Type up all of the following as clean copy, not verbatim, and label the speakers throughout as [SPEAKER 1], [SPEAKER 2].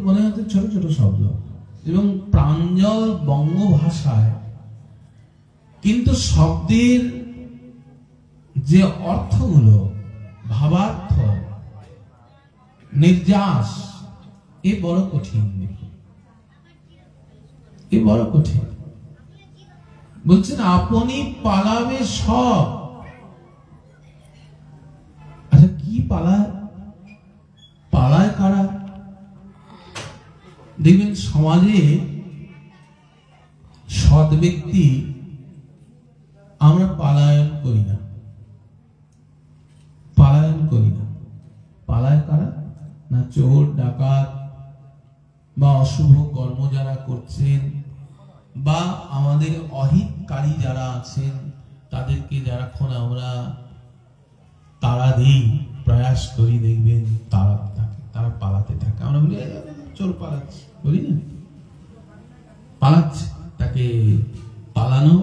[SPEAKER 1] মনে হচ্ছে ছোট ছোট শব্দ এবং প্রাঞ্জল বঙ্গ ভাষায়, কিন্তু শব্দের যে অর্থগুলো, ভাবার্থ, নির্যাস, এ বড় কঠিন। এ বড় কঠিন। বলছেন আপনি পালাবে সব। আচ্ছা, কি পালায়? পালায় কারা? দেখবেন সমাজে সৎ ব্যক্তি আমরা পালায়ন করি না, পালায়ন করি না। পালায় কারা? না চোর ডাকাত বা অশুভ কর্ম যারা করছেন, বা আমাদের অহিতকারী যারা আছেন, তাদেরকে যারাক্ষণ আমরা তাড়া দিই, প্রয়াস করি, দেখবেন তারা পালাতে থাকে। আমরা বলি চোর পালাচ্ছে, বলি না, পালাচ্ছে, তাকে পালানো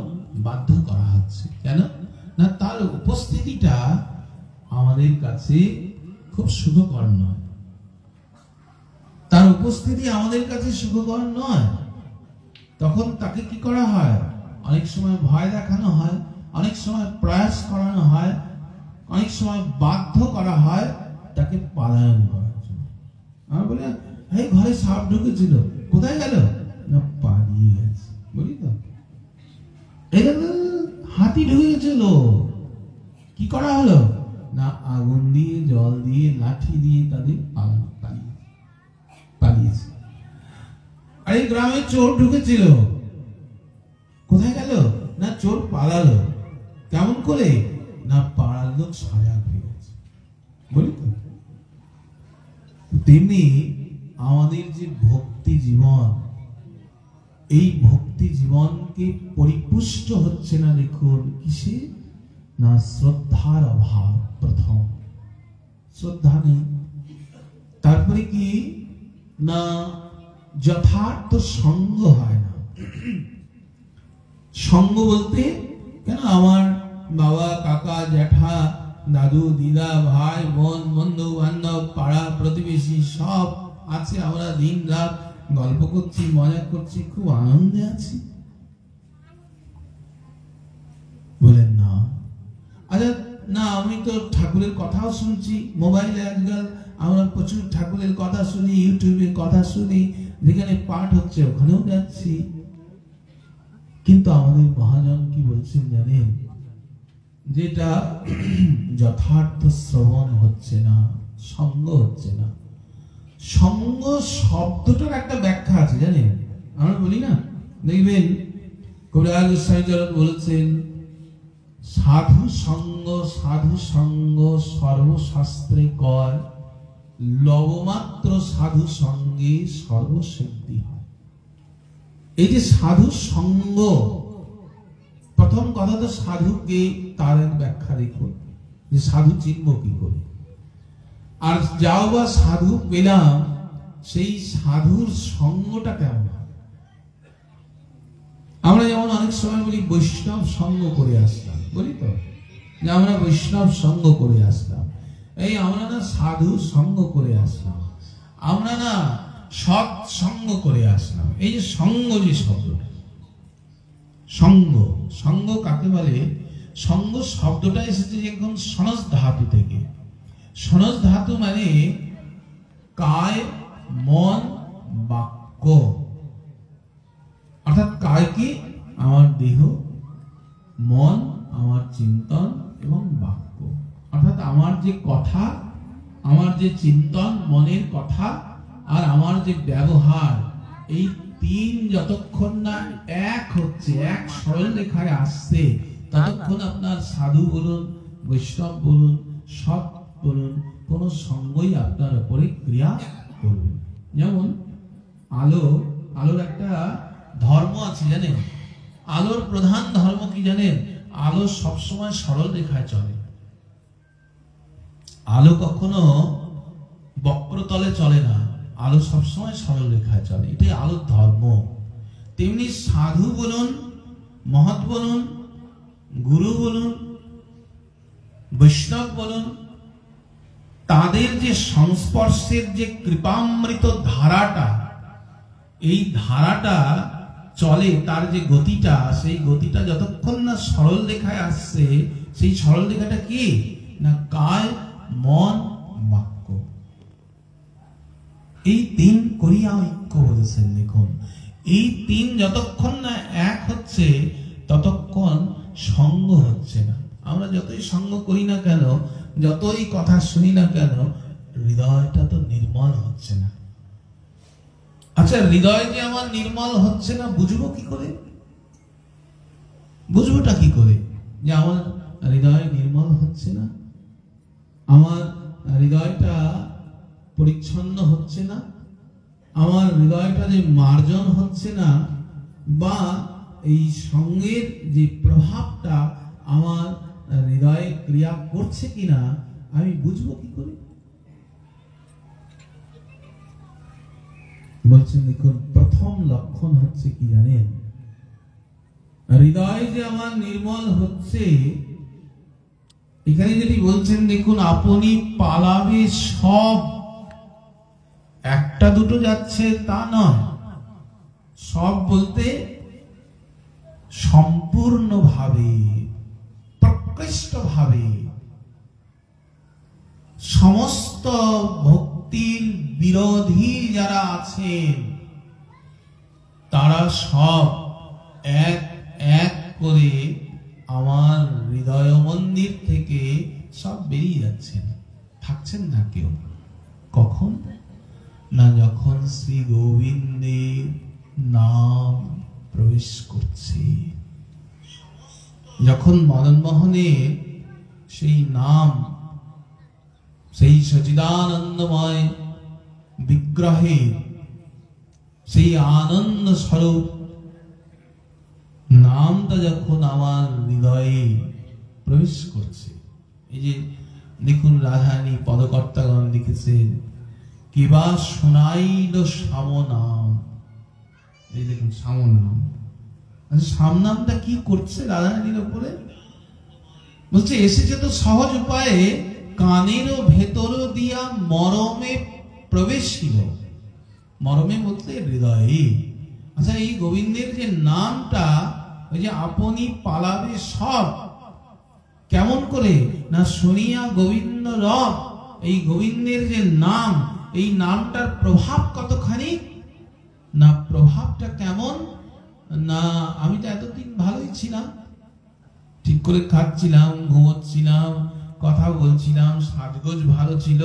[SPEAKER 1] বাধ্য করা হচ্ছে। কেন না? তার উপস্থিতিটা আমাদের কাছে খুব সুখকর নয়। তার উপস্থিতি আমাদের কাছে সুখকর নয়। তখন তাকে কি করা হয়? অনেক সময় ভয় দেখানো হয়, অনেক সময় প্রয়াস করানো হয়, অনেক সময় বাধ্য করা হয় তাকে পালায়ন করার জন্য। আমরা বলি এই ঘরে সাপ ঢুকেছিল, কোথায় গেল? না পালিয়ে গেছে, বলি তো। হাতি ঢুকে গেছিল, কি করা হলো? না আগুন দিয়ে, জল দিয়ে, লাঠি দিয়ে তাদের পালিয়েছে। আর এই গ্রামে চোর ঢুকেছিল, কোথায় গেল? না চোর পালালো। কেমন করে? না পাড়ার লোক সজাগ হয়ে গেছে, বলি তো। তেমনি আমাদের যে ভক্তি জীবন, এই ভক্তি জীবনকে পরিপুষ্ট হচ্ছে না, দেখুন কিসে? না শ্রদ্ধার অভাব। প্রথম শ্রদ্ধা নেই। তারপরে কি? না যথার্থ সঙ্গ হয় না। সঙ্গ বলতে কেন? আমার বাবা, কাকা, জ্যাঠা, দাদু, দিদা, ভাই, বোন, বন্ধু বান্ধব, পাড়া প্রতিবেশী সব আছে। আমরা দিন রাত গল্প করছি, মজা করছি, খুব আনন্দে আছি। বলেন না। আচ্ছা, না আমি তো ঠাকুরের কথাও শুনছি, মোবাইলে আজকাল আমরা প্রচুর ঠাকুরের কথা শুনি, ইউটিউবে কথা শুনি, যেখানে পাঠ হচ্ছে ওখানেও যাচ্ছি। কিন্তু আমাদের মহাজন কি বলছেন জানেন? যেটা যথার্থ শ্রবণ হচ্ছে না, সঙ্গ হচ্ছে না। সঙ্গ শব্দটার একটা ব্যাখ্যা আছে জানেন? আমরা বলি না, দেখবেন কবিরাজ গোস্বামী চরণ বলেছেন, সাধু সঙ্গ, সাধু সঙ্গ সর্বশাস্ত্রে কয়, লবমাত্র সাধু সঙ্গে সর্বসিদ্ধি হয়। এই যে সাধু সঙ্গ, প্রথম কথা তো সাধুকে তার ব্যাখ্যা দেখুন, যে সাধু চিনব কি করে। আর যাও বা সাধু পেলাম, সেই সাধুর সঙ্গটা কেমন? আমরা যেমন অনেক সময় বলি বৈষ্ণব সঙ্গ করে আসলাম, বলি তো, যে আমরা বৈষ্ণব সঙ্গ করে আসলাম। এই আমরা না সাধু সঙ্গ করে আসলাম, আমরা না সৎ সঙ্গ করে আসলাম। এই যে সঙ্গ, যে শব্দটা, সঙ্গ, সঙ্গ কাকে বলে? সঙ্গ শব্দটা এসেছে একদম সনজ ধাতু থেকে। সনজ ধাতু মানে কায়, মন, বাক্য। অর্থাৎ কায় কি? আমার দেহ, মন আমার চিন্তন এবং বাক্য। অর্থাৎ আমার যে কথা, আমার যে চিন্তন, মনের কথা, আর আমার যে ব্যবহার, এই তিন যতক্ষণ না এক হচ্ছে, এক সরল রেখায় আসছে, ততক্ষণ আপনার সাধু বলুন, বৈষ্ণব বলুন, সৎ বলুন, কোন সঙ্গই আপনার উপরে ক্রিয়া করবে। যেমন আলোর একটা ধর্ম আছে জানেন? আলোর প্রধান ধর্ম কি জানেন? আলো সবসময় সরল রেখায় চলে। আলো কখনো বক্রতলে চলে না, আলো সবসময় সরল রেখায় চলে। এটাই আলোর ধর্ম। তেমনি সাধু বলুন, মহৎ বলুন, গুরু বলুন, বৈষ্ণব বলুন, তাদের যে সংস্পর্শের যে কৃপামৃত ধারাটা, এই ধারাটা চলে, তার যে গতিটা, সেই গতিটা যতক্ষণ না সরল রেখায় আসছে, সেই সরল রেখাটা কি না কায় মন বাক্য, এই তিন করিয়া ঐক্য বলেছেন। দেখুন, এই তিন যতক্ষণ না এক হচ্ছে ততক্ষণ সঙ্গ হচ্ছে না। আমরা যতই সঙ্গ করি না কেন, যতই কথা শুনি না কেন, হৃদয়টা তো নির্মল হচ্ছে না। আচ্ছা, হৃদয় যে আমার নির্মল হচ্ছে না বুঝবো কি করে? বুঝবোটা কি করে যে আমার হৃদয় নির্মল হচ্ছে না, আমার হৃদয়টা পরিচ্ছন্ন হচ্ছে না, আমার হৃদয়টা যে মার্জন হচ্ছে না, বা এই সঙ্গের যে প্রভাবটা আমার হৃদয়ে ক্রিয়া করছে কিনা আমি বুঝবো কি করে? বলছেন দেখুন, প্রথম লক্ষণ হচ্ছে কি জানেন? হৃদয় যে আমার নির্মল হচ্ছে, এখানে যেটি বলছেন দেখুন, আপনি পালাবে সব, একটা দুটো যাচ্ছে তা নয়, সব বলতে সম্পূর্ণভাবে, প্রকৃষ্টভাবে সমস্ত ভক্তির বিরোধী যারা আছেন তারা সব এক এক করে আমার হৃদয় মন্দির থেকে সব বেরিয়ে যাচ্ছেন, থাকছেন না কেউ। কখন না যখন শ্রী গোবিন্দের নাম প্রবেশ করছে, যখন মদন মোহনের সেই নাম, সেই সচিদানন্দময় বিগ্রহে সেই আনন্দ স্বরূপ নামটা যখন আমার হৃদয়ে প্রবেশ করছে। এই যে দেখুন, রাধারানী পদকর্তাগণ লিখেছেন, কিবা শোনাইল শ্যাম নাম। এই দেখুন শ্যাম নাম, শ্যাম নামটা কি করছে রাধারানীর উপরে? বলছে এসেছে তো সহজ উপায়ে, কানেরও ভেতর দিয়া মরমে প্রবেশিল। মরমে বলতে হৃদয়ে। আচ্ছা, এই গোবিন্দের যে নামটা, ওই যে আপনি পালাবে সব, কেমন করে না শুনিয়া গোবিন্দ রব, এই গোবিন্দের যে নাম, এই নামটার প্রভাব কতখানি না, প্রভাবটা কেমন না, আমি তো এতদিন ভালোই ছিলাম, ঠিক করে খাচ্ছিলাম, ঘুমোচ্ছিলাম, কথা বলছিলাম, সাজগোজ ভালো ছিল,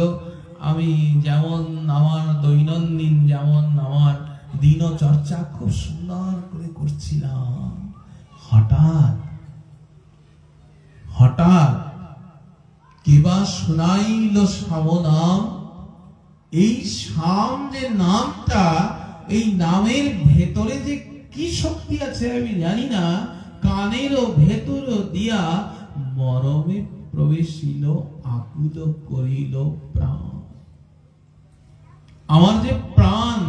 [SPEAKER 1] আমি যেমন আমার দৈনন্দিন যেমন আমার দিনচর্চা খুব সুন্দর করে করছিলাম, হঠাৎ হঠাৎ কিবা শোনাইল শ্যাম নাম। এই শ্যাম যে নামটা, এই নামের ভেতরে যে কি শক্তি আছে আমি জানি না, কানেরও ভেতর দিয়া মরমে প্রবেশিল, আকুল করিল প্রাণ। আমার যে প্রাণ,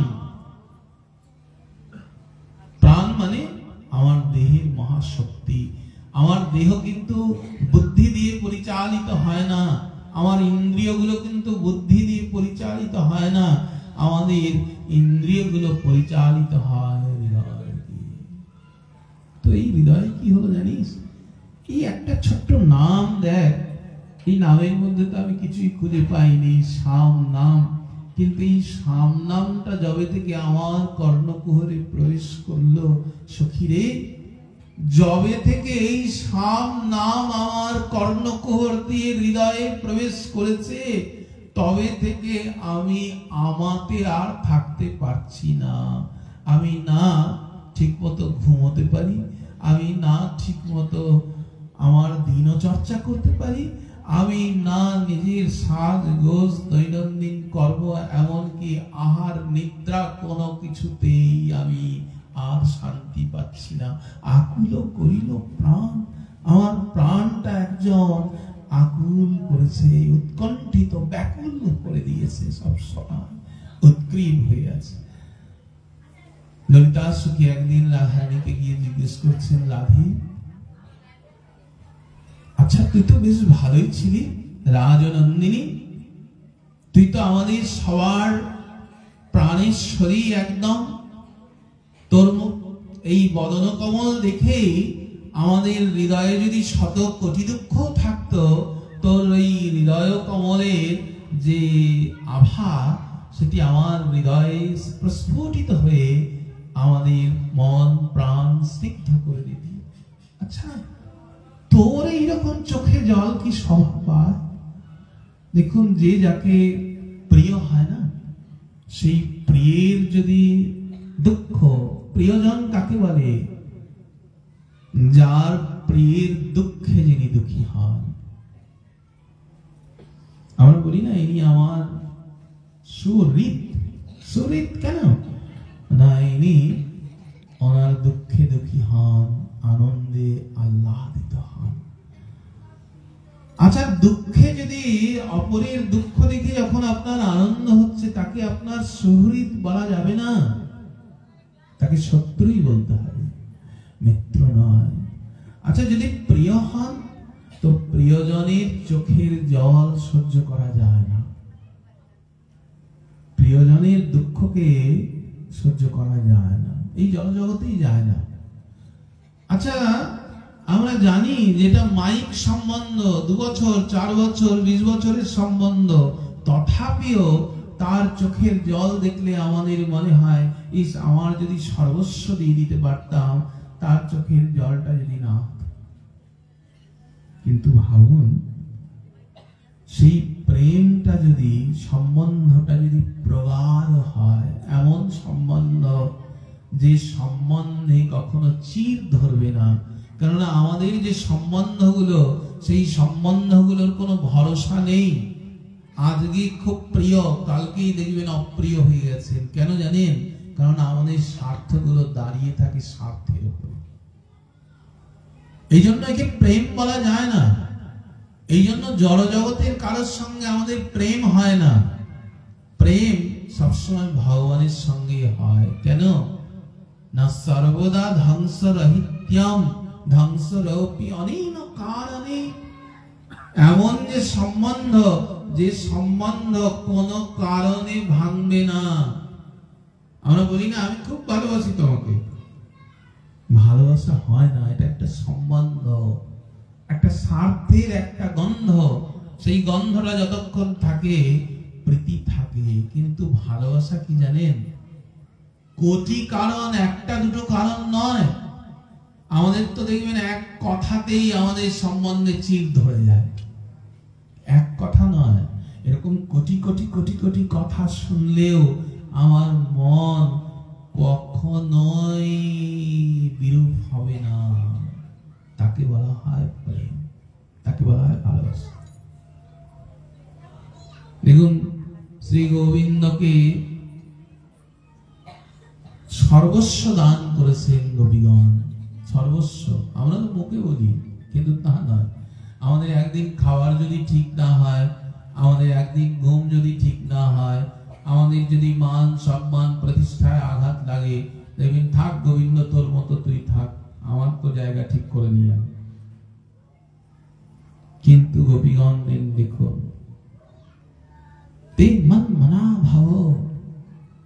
[SPEAKER 1] প্রাণ মানে আমার দেহের মহাশক্তি। আমার দেহ কিন্তু বুদ্ধি দিয়ে পরিচালিত হয় না, আমার ইন্দ্রিয়গুলো কিন্তু বুদ্ধি দিয়ে পরিচালিত হয় না, আমাদের ইন্দ্রিয়গুলো পরিচালিত হয় হৃদয় দিয়ে। তো এই হৃদয় কি হলো জানিস? এই একটা ছোট্ট নাম দেখ, এই নামের মধ্যে তো আমি কিছুই খুঁজে পাইনি, শ্যাম নাম। কিন্তু এই শ্যাম নামটা যবে থেকে আমার কর্ণকুহরে প্রবেশ করলো সখীরে, যবে থেকে এই শ্যাম নাম আমার কর্ণকুহর দিয়ে হৃদয়ে প্রবেশ করেছে, তবে থেকে আমি আমাতে আর থাকতে পারছি না। আমি না ঠিক মতো ঘুমোতে পারি, আমি না ঠিক মতো আমার দিনচর্চা করতে পারি, আমি না নিজের সাজগোজ দৈনন্দিন কর্ম এমনকি আহার নিদ্রা কোনো কিছুতেই আমি আর শান্তি পাচ্ছি না। আকুল করিল প্রাণ, আমার প্রাণটা একজন আকুল করেছে, উৎকণ্ঠিত ব্যাকুল করে দিয়েছে, সব সময় উৎগ্রীব হয়ে আছে। ললিতা সখী একদিন রাধারানীকে গিয়ে জিজ্ঞেস করছেন, রাধে আচ্ছা তুই তো বেশ ভালোই ছিলি রাজনন্দিনী, তুই তো আমাদের সবার প্রাণেশ্বরী একদম। তোর এই বদন কমল দেখে আমাদের হৃদয়ে যদি শত কোটি দুঃখ থাকতো, তোর এই হৃদয় কমলের যে আভা সেটি আমার হৃদয়ে প্রস্ফুটিত হয়ে আমাদের মন প্রাণ স্নিগ্ধ করে দিবি। আচ্ছা, তোর এইরকম চোখে জল কি সম্ভব? দেখুন, যে যাকে প্রিয় হয় না, সেই প্রিয়ের যদি দুঃখ, প্রিয়জন কাকে বলে? যার প্রিয়ের দুঃখে যিনি দুঃখী হন। আমরা বলি না, ইনি আমার সুহৃদ। সুহৃদ কেন না? ইনি ওনার দুঃখে দুঃখী হন, আনন্দে আহ্লাদিত হন। আচ্ছা, দুঃখে যদি অপরের দুঃখ দেখে যখন আপনার আনন্দ হচ্ছে, তাকে আপনার সুহৃদ বলা যাবে না, তাকে শত্রুই বলতে হবে, মিত্র নয়। আচ্ছা, যদি প্রিয় হন তো প্রিয়জনের চোখের জল সহ্য করা যায় না, প্রিয়জনের দুঃখকে সহ্য করা যায় না, এই জগতেই যায় না। আচ্ছা, আমরা জানি যেটা মাইক সম্বন্ধ, 2 বছর 4 বছর 20 বছরের সম্বন্ধ, তথাপিও তার চোখের জল দেখলে আমাদের মনে হয়, ইস, আমার যদি সর্বস্ব দিয়ে দিতে পারতাম, তার চোখের জলটা যদি না হতো। কিন্তু ভাবুন, সেই প্রেমটা যদি, সম্বন্ধটা যদি প্রগাঢ় হয়, এমন সম্বন্ধ যে সম্বন্ধে কখনো চির ধরবে না। কেননা আমাদের যে সম্বন্ধগুলো, সেই সম্বন্ধগুলোর কোনো ভরসা নেই। আজকে খুব প্রিয়, কালকেই দেখবেন অপ্রিয় হয়ে গেছে। কেন জানেন? কারণ আমাদের স্বার্থগুলো দাঁড়িয়ে থাকে স্বার্থের উপর। এই জন্য একে প্রেম বলা যায় না। এই জন্য জড় জগতের কারোর সঙ্গে আমাদের প্রেম হয় না। প্রেম সবসময় ভগবানের সঙ্গে হয়। কেন না? সর্বদা ধ্বংস রহিত্যম ধ্বংস রূপী অনেন কারণে। এমন যে সম্বন্ধ কোন কারণে ভাঙবে না। আমরা বলি না, আমি খুব ভালোবাসি তোমাকে। ভালোবাসা হয় না, এটা একটা সম্বন্ধ, একটা স্বার্থের একটা গন্ধ। সেই গন্ধটা যতক্ষণ থাকে প্রীতি থাকে। কিন্তু ভালোবাসা কি জানেন? কোটি কারণ, একটা দুটো কারণ নয়। আমাদের তো দেখবেন এক কথাতেই আমাদের সম্বন্ধে চির ধরে যায়। এক কথা নয়, এরকম কোটি কোটি কোটি কোটি কথা শুনলেও আমার মন কখনোই বিরূপ হবে না। তাকে বলা হয় প্রেম, তাকে বলা হয় ভালোবাসা। দেখুন, শ্রী গোবিন্দকে সর্বস্ব দান করেছেন গোপীগণ। সর্বস্ব। আমরা তো মুখে বলি, কিন্তু তা নয়। আমাদের একদিন খাবার যদি ঠিক না হয়, আমাদের একদিন ঘুম যদি ঠিক না হয়, আমাদের যদি মান সম্মান প্রতিষ্ঠায় আঘাত লাগে, দেখবেন, থাক গোবিন্দ, তোর মতো তুই থাক, আমার তো জায়গা ঠিক করে নিয়ে। কিন্তু গোপীগণ দেখুন, তে মন মনা ভাব,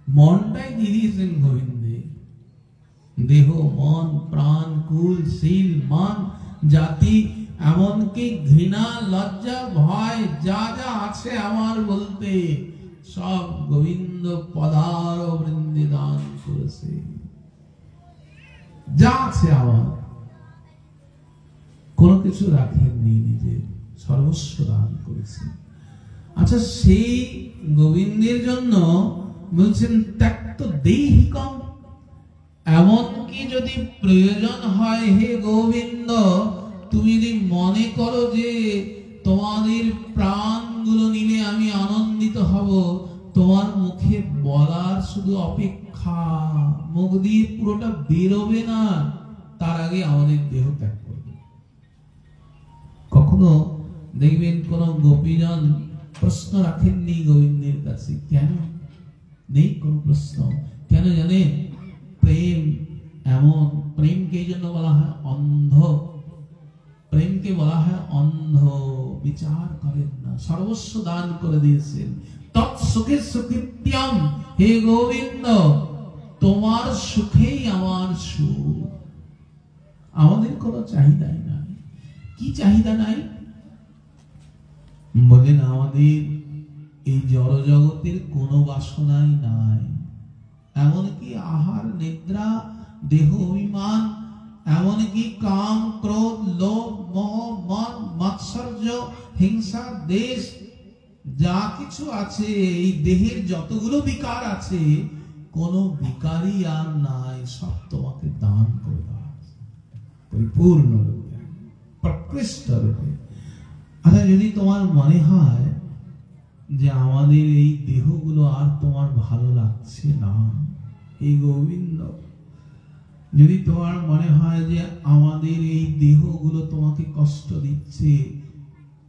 [SPEAKER 1] মনটাই দিয়ে দিয়েছেন গোবিন্দে। দেহ মন প্রাণ কুল শীল মান জাতি, এমনকি ঘৃণা লজ্জা ভয় যা যা আছে আমার বলতে, সব গোবিন্দ পদার বৃন্দে দান করেছে। যা আছে আমার, কোনো কিছু রাখেননি, নিজের সর্বস্ব দান করেছে। আচ্ছা, সেই গোবিন্দের জন্য বলছেন ত্যক্ত দেহিকম। এমনকি যদি প্রয়োজন হয়, হে গোবিন্দ, তুমি যদি মনে করো যে তোমাদের প্রাণগুলো নিলে আমি আনন্দিত হব, তোমার মুখে বলার শুধু অপেক্ষা, মুখ দিয়ে পুরোটা বেরোবে না, তার আগে আমাদের দেহ ত্যাগ করবে। কখনো দেখবেন কোন গোপীজন প্রশ্ন রাখেননি গোবিন্দের কাছে। কেন? নেই কোন প্রশ্ন। কেন জানেন? প্রেম এমন, প্রেমকে এই জন্য বলা হয় অন্ধ। প্রেমকে বলা হয় অন্ধ, বিচার করেন না, সর্বস্ব দান করে দিয়েছেন। তৎসুখে সুকৃত্যম, হে গোবিন্দ তোমার সুখেই আমার সুখ। আমাদের কোনো চাহিদাই নাই। কি চাহিদা নাই? বলেন আমাদের এই জড় জগতের কোনো বাসনাই নাই। এমনকি আহার নিদ্রা, দেহ অভিমান, এমনকি কাম ক্রোধ লোভ মোহ মদ মাৎসর্য হিংসা দেশ যা কিছু আছে, এই দেহের যতগুলো বিকার আছে, কোন বিকারই আর নাই। সব তোমাকে দান করে দেওয়া পরিপূর্ণ রূপে, প্রকৃষ্ট রূপে। আচ্ছা, যদি তোমার মনে হয় যে আমাদের এই দেহগুলো আর তোমার ভালো লাগছে না, এই গোবিন্দ, যদি তোমার মনে হয় যে আমাদের এই দেহগুলো তোমাকে কষ্ট দিচ্ছে,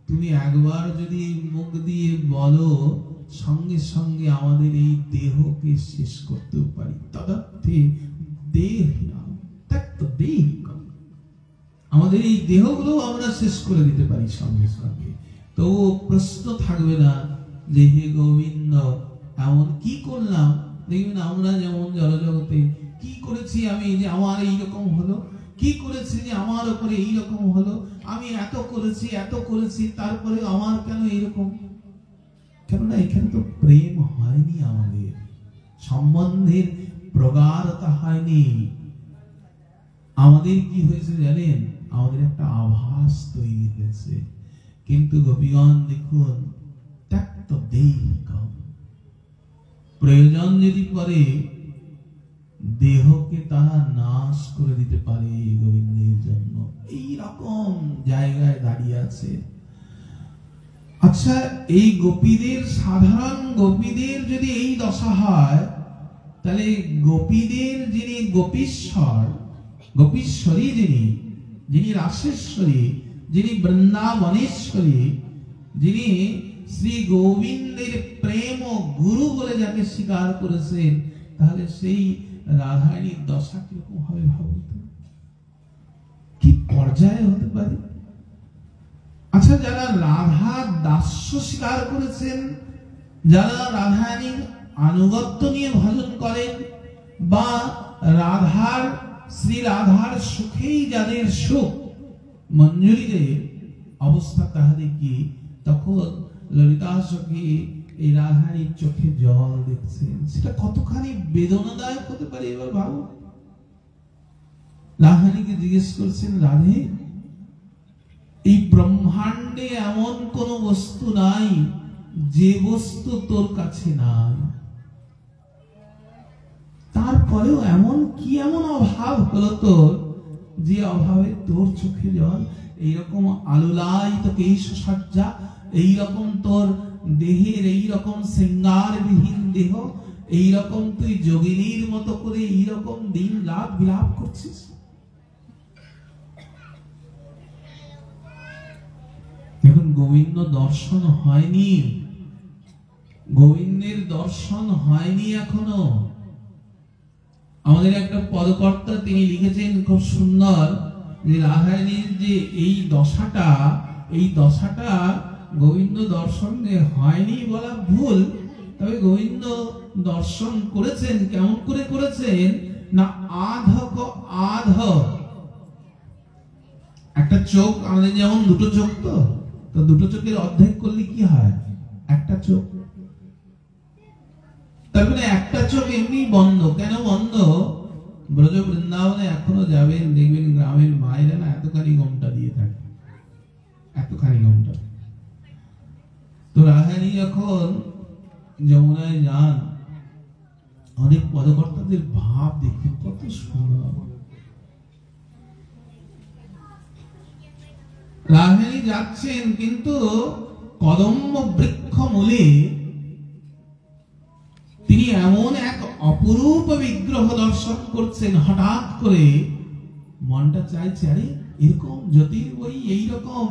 [SPEAKER 1] তুমি একবার যদি মুখ দিয়ে বলো, সঙ্গে সঙ্গে আমাদের এই দেহকে শেষ করতে পারি। তদর্থে দেহিনাম ত্যক্ত দেহিকম, আমাদের এই দেহগুলো আমরা শেষ করে দিতে পারি সঙ্গে সঙ্গে। তো প্রশ্ন থাকবে না যে হে গোবিন্দ এমন কি করলাম। দেখবেন আমরা যেমন জড়জগতে কি করেছি আমি যে আমার এইরকম হলো, কি করেছি যে আমার উপরে এইরকম হলো, আমি এত করেছি তারপরে আমার কেন এইরকম। কেননা এখানে তো প্রেম হয়নি, আমাদের সম্বন্ধের প্রগাঢ়তা হয়নি। আমাদের কি হয়েছে জানেন? আমাদের একটা আভাস তৈরি হয়েছে। কিন্তু গোপীগণ দেখুন, ত্যক্ত দেহিকম, প্রয়োজন যদি পড়ে দেহকে তারা নাশ করে দিতে পারে গোবিন্দের জন্য। এই রকম জায়গায় দাঁড়িয়ে আছে। আচ্ছা, এই গোপীদের, সাধারণ গোপীদের যদি এই দশা হয়, তাহলে গোপীদের যিনি গোপীশ্বরী, যিনি রাসেশ্বরী, যিনি বৃন্দাবনেশ্বরী, যিনি শ্রী গোবিন্দের প্রেম ও গুরু বলে যাকে স্বীকার করেছেন, তাহলে সেই রাধারানীর দশা কিরকম হবে ভাবুন তো, কি পর্যায়ে হতে পারে। আচ্ছা, যারা রাধার দাস্য স্বীকার করেছেন, যারা রাধারানীর আনুগত্য নিয়ে ভজন করেন, বা শ্রী রাধার সুখেই যাদের সুখ, মঞ্জুরিদের অবস্থা তাহাদের কি, তখন ললিতা সখী এই রাধারানীর চোখে জল দেখছেন, সেটা কতখানি বেদনাদায়ক হতে পারে। এবার ভাবো, রাধারানীকে জিজ্ঞেস করছেন, রাধে এই ব্রহ্মাণ্ডে এমন কোন বস্তু নাই যে বস্তু তোর কাছে নাই, তারপরেও এমন অভাব হলো তোর, যে অভাবে তোর চোখে জল। এইরকম আলুলায়িত কেশসজ্জা, এইরকম তোর দেহের এইরকম শৃঙ্গারবিহীন দেহ, এইরকম তুই যোগিনীর মতো করে এইরকম দিন রাত বিলাপ করছিস। দেখুন, গোবিন্দ দর্শন হয়নি, গোবিন্দের দর্শন হয়নি এখনো। আমাদের একটা পদকর্তা তিনি লিখেছেন খুব সুন্দর, যে রাধারানীর যে এই দশাটা গোবিন্দ দর্শনে হয়নি বলা ভুল। তবে গোবিন্দ দর্শন করেছেন, কেমন করে করেছেন না, আধ একটা চোখ, আমাদের যেমন দুটো চোখ, তো দুটো চোখের অর্ধেক করলে কি হয়, একটা চোখ। তারপরে একটা চোখ এমনি বন্ধ। কেন বন্ধ? ব্রজ বৃন্দাবনে এখনো যাবেন, দেখবেন গ্রামের মায়েরা না এতখানি ঘোমটা দিয়ে থাকে, এতখানি ঘোমটা। তো রাধারানী যখন যমুনায় যান, অনেক পদকর্তাদের ভাব দেখুন কত সুন্দর। রাধারানী যাচ্ছেন, কিন্তু কদম্ব বৃক্ষ মূলে তিনি এমন এক অপরূপ বিগ্রহ দর্শন করছেন। হঠাৎ করে মনটা চাইছে, আরে এরকম জ্যোতির্ময়ী এইরকম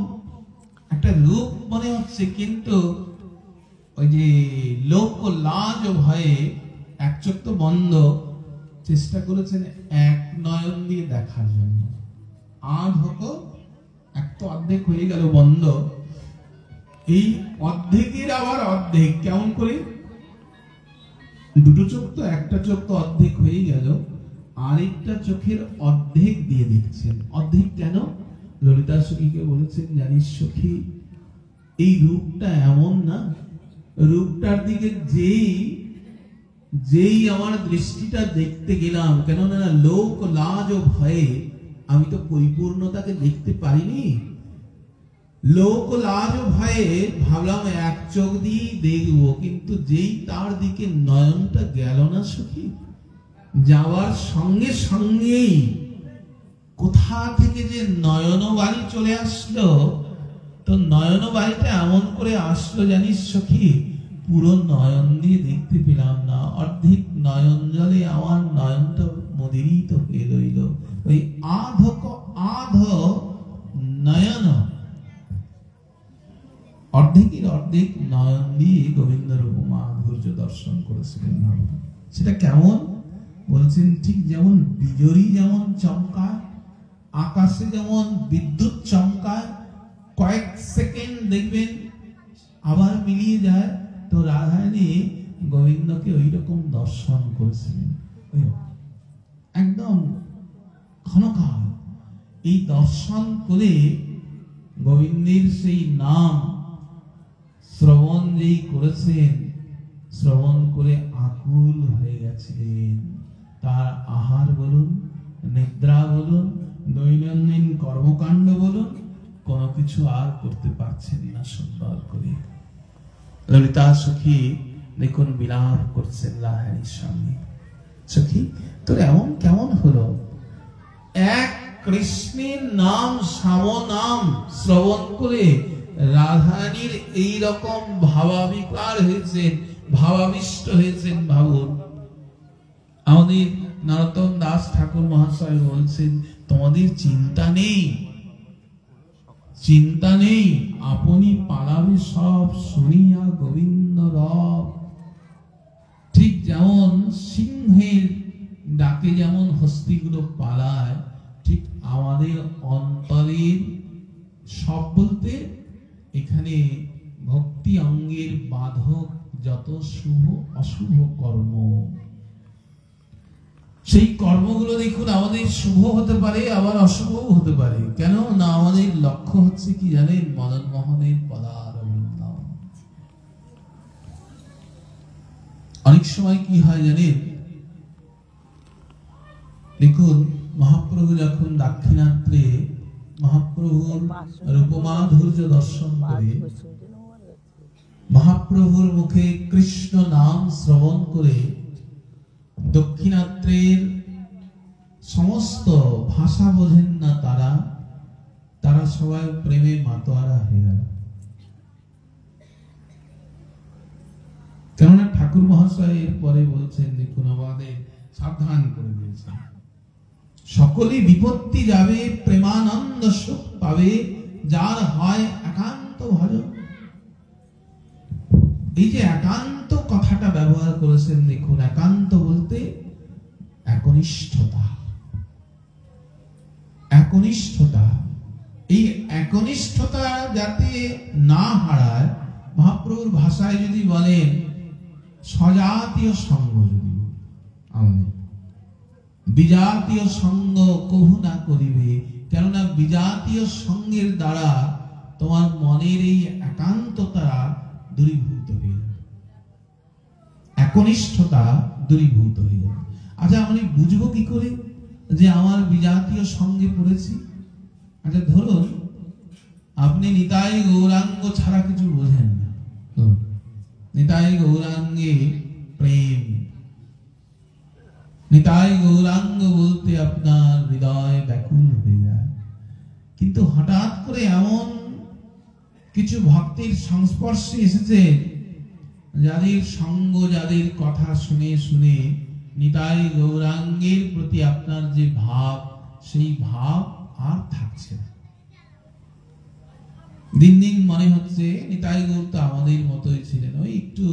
[SPEAKER 1] একটা রূপ মনে হচ্ছে, কিন্তু ওই যে লোক লাজ ভয়ে এক চোখ তো বন্ধ, চেষ্টা করেছেন এক নয়ন দিয়ে দেখার জন্য। এক তো অর্ধেক হয়ে গেল বন্ধ, এই অর্ধেকের আবার অর্ধেক কেমন করে? দুটো চোখ তো, একটা চোখ তো অর্ধেক হয়ে গেল, আরেকটা চোখের অর্ধেক দিয়ে দেখছেন। অর্ধেক কেন? ললিতা সখীকে বলেছেন, জানিস সখী, এই রূপটা এমন না, রূপটার দিকে যেই আমার দৃষ্টিটা দেখতে গেলাম, কেননা লোক লাজ ও ভয়ে আমি তো পরিপূর্ণতাকে দেখতে পারিনি। লোক লাজ ও ভয়ে ভাবলাম এক চোখ দিয়ে দেখবো, কিন্তু যেই তার দিকে নয়নটা গেল না সখী, যাওয়ার সঙ্গে সঙ্গেই কোথা থেকে যে নয়ন বাড়ি চলে আসলো। তো নয়ন বাড়িটা এমন করে আসলো জানিস সখী, পুরো নয়ন দিয়ে দেখতে পেলাম না, অর্ধেক নয়ন জলে আমার নয়নটা মদিরিত হয়ে রইল। ওই আধ নয়ন, অর্ধেকের অর্ধেক নয়ন দিয়ে গোবিন্দর উপমাধুর্য দর্শন করেছিলেন। সেটা কেমন বলছেন? ঠিক যেমন বিজলি যেমন চমকায়, আকাশে যেমন বিদ্যুৎ চমকায়, কয়েক সেকেন্ড দেখবেন আবার মিলিয়ে যায়। তো রাধারানী গোবিন্দকে ওই রকম দর্শন করেছিলেন, একদম ক্ষণকাল। এই দর্শন করে গোবিন্দের সেই নাম শ্রবণ যেই করেছেন, শ্রবণ করে আকুল হয়ে গেছিলেন। তার আহার বলুন, নিদ্রা বলুন, দৈনন্দিন কর্মকাণ্ড বলুন, কোনো কিছু আর করতে পারছেন না সুন্দর করে। ললিতা সখী দেখুন বিলাপ করছেন রাধারানীর সঙ্গে। সখী তোর এমন কেমন হলো? এক কৃষ্ণের নাম, শ্যাম নাম শ্রবণ করে রাধারানীর এই রকম ভাবাবিকার হয়েছেন, ভাবাবিষ্ট হয়েছেন। ভাবুন, আমাদের নরোত্তম দাস ঠাকুর মহাশয় বলছেন, তোমাদের চিন্তা নেই, চিন্তা নেই, আপনি পালাবে সব শুনিয়া গোবিন্দ রব। ঠিক যেমন সিংহের ডাকে যেমন হস্তিগুলো পালায়, ঠিক আমাদের অন্তরের সব বলতে এখানে ভক্তি অঙ্গের বাধক যত শুভ অশুভ কর্ম, সেই কর্মগুলো দেখুন আমাদের শুভ হতে পারে, আবার অশুভ হতে পারে। কেন না? আমাদের লক্ষ্য হচ্ছে কি জানেন? মদন মোহনের পদারবিন্দ। অনেক সময় কি হয় জানেন? দেখুন মহাপ্রভু যখন দাক্ষিণাত্যে মহাপ্রভুর রূপমাধুর্য দর্শন করে, মহাপ্রভুর মুখে কৃষ্ণ নাম শ্রবণ করে দক্ষিণাত্রের সমস্ত ভাষা বোঝেন না তারা সবাই প্রেমে মাতোয়ারা হয়ে গেল। কেননা ঠাকুর মহাশয় এর পরে বলছেন, দেখুন আমাদের সাবধান করে দিয়েছেন, সকলে বিপত্তি যাবে, প্রেমানন্দ সুখ পাবে, যার হয় একান্ত ভালো। এই যে একান্ত কথাটা ব্যবহার করেছেন, দেখুন একান্ত বলতে একনিষ্ঠতা, একনিষ্ঠতা। এই একনিষ্ঠতা যাতে না হারায়, মহাপ্রভুর ভাষায় যদি বলেন স্বজাতীয় সঙ্গ, যদি আমাদের বিজাতীয় সঙ্গ কভু না করিবে। কেননা বিজাতীয় সঙ্গের দ্বারা তোমার মনের এই একান্ততা দূরীভূত হয়ে যাবে, একনিষ্ঠতা দূরীভূত হয়ে যাবে। আচ্ছা আমি বুঝবো কি করে যে আমার বিজাতীয় সঙ্গে পড়েছি? আচ্ছা ধরুন আপনি নিতাই গৌরাঙ্গ ছাড়া কিছু বোঝেন না, নিতাই গৌরাঙ্গে প্রেম, নিতাই গৌরাঙ্গ বলতে আপনার হৃদয় ব্যাকুল হয়ে যায়। কিন্তু হঠাৎ করে এমন কিছু ভক্তের সংস্পর্শে এসেছে, যাদের সঙ্গ, যাদের কথা শুনে শুনে নিতাই গৌরাঙ্গের প্রতি আপনার যে ভাব, সেই ভাব আর থাকছে না। দিন দিন মনে হচ্ছে নিতাই গৌর তো আমাদের মতোই ছিলেন, ওই একটু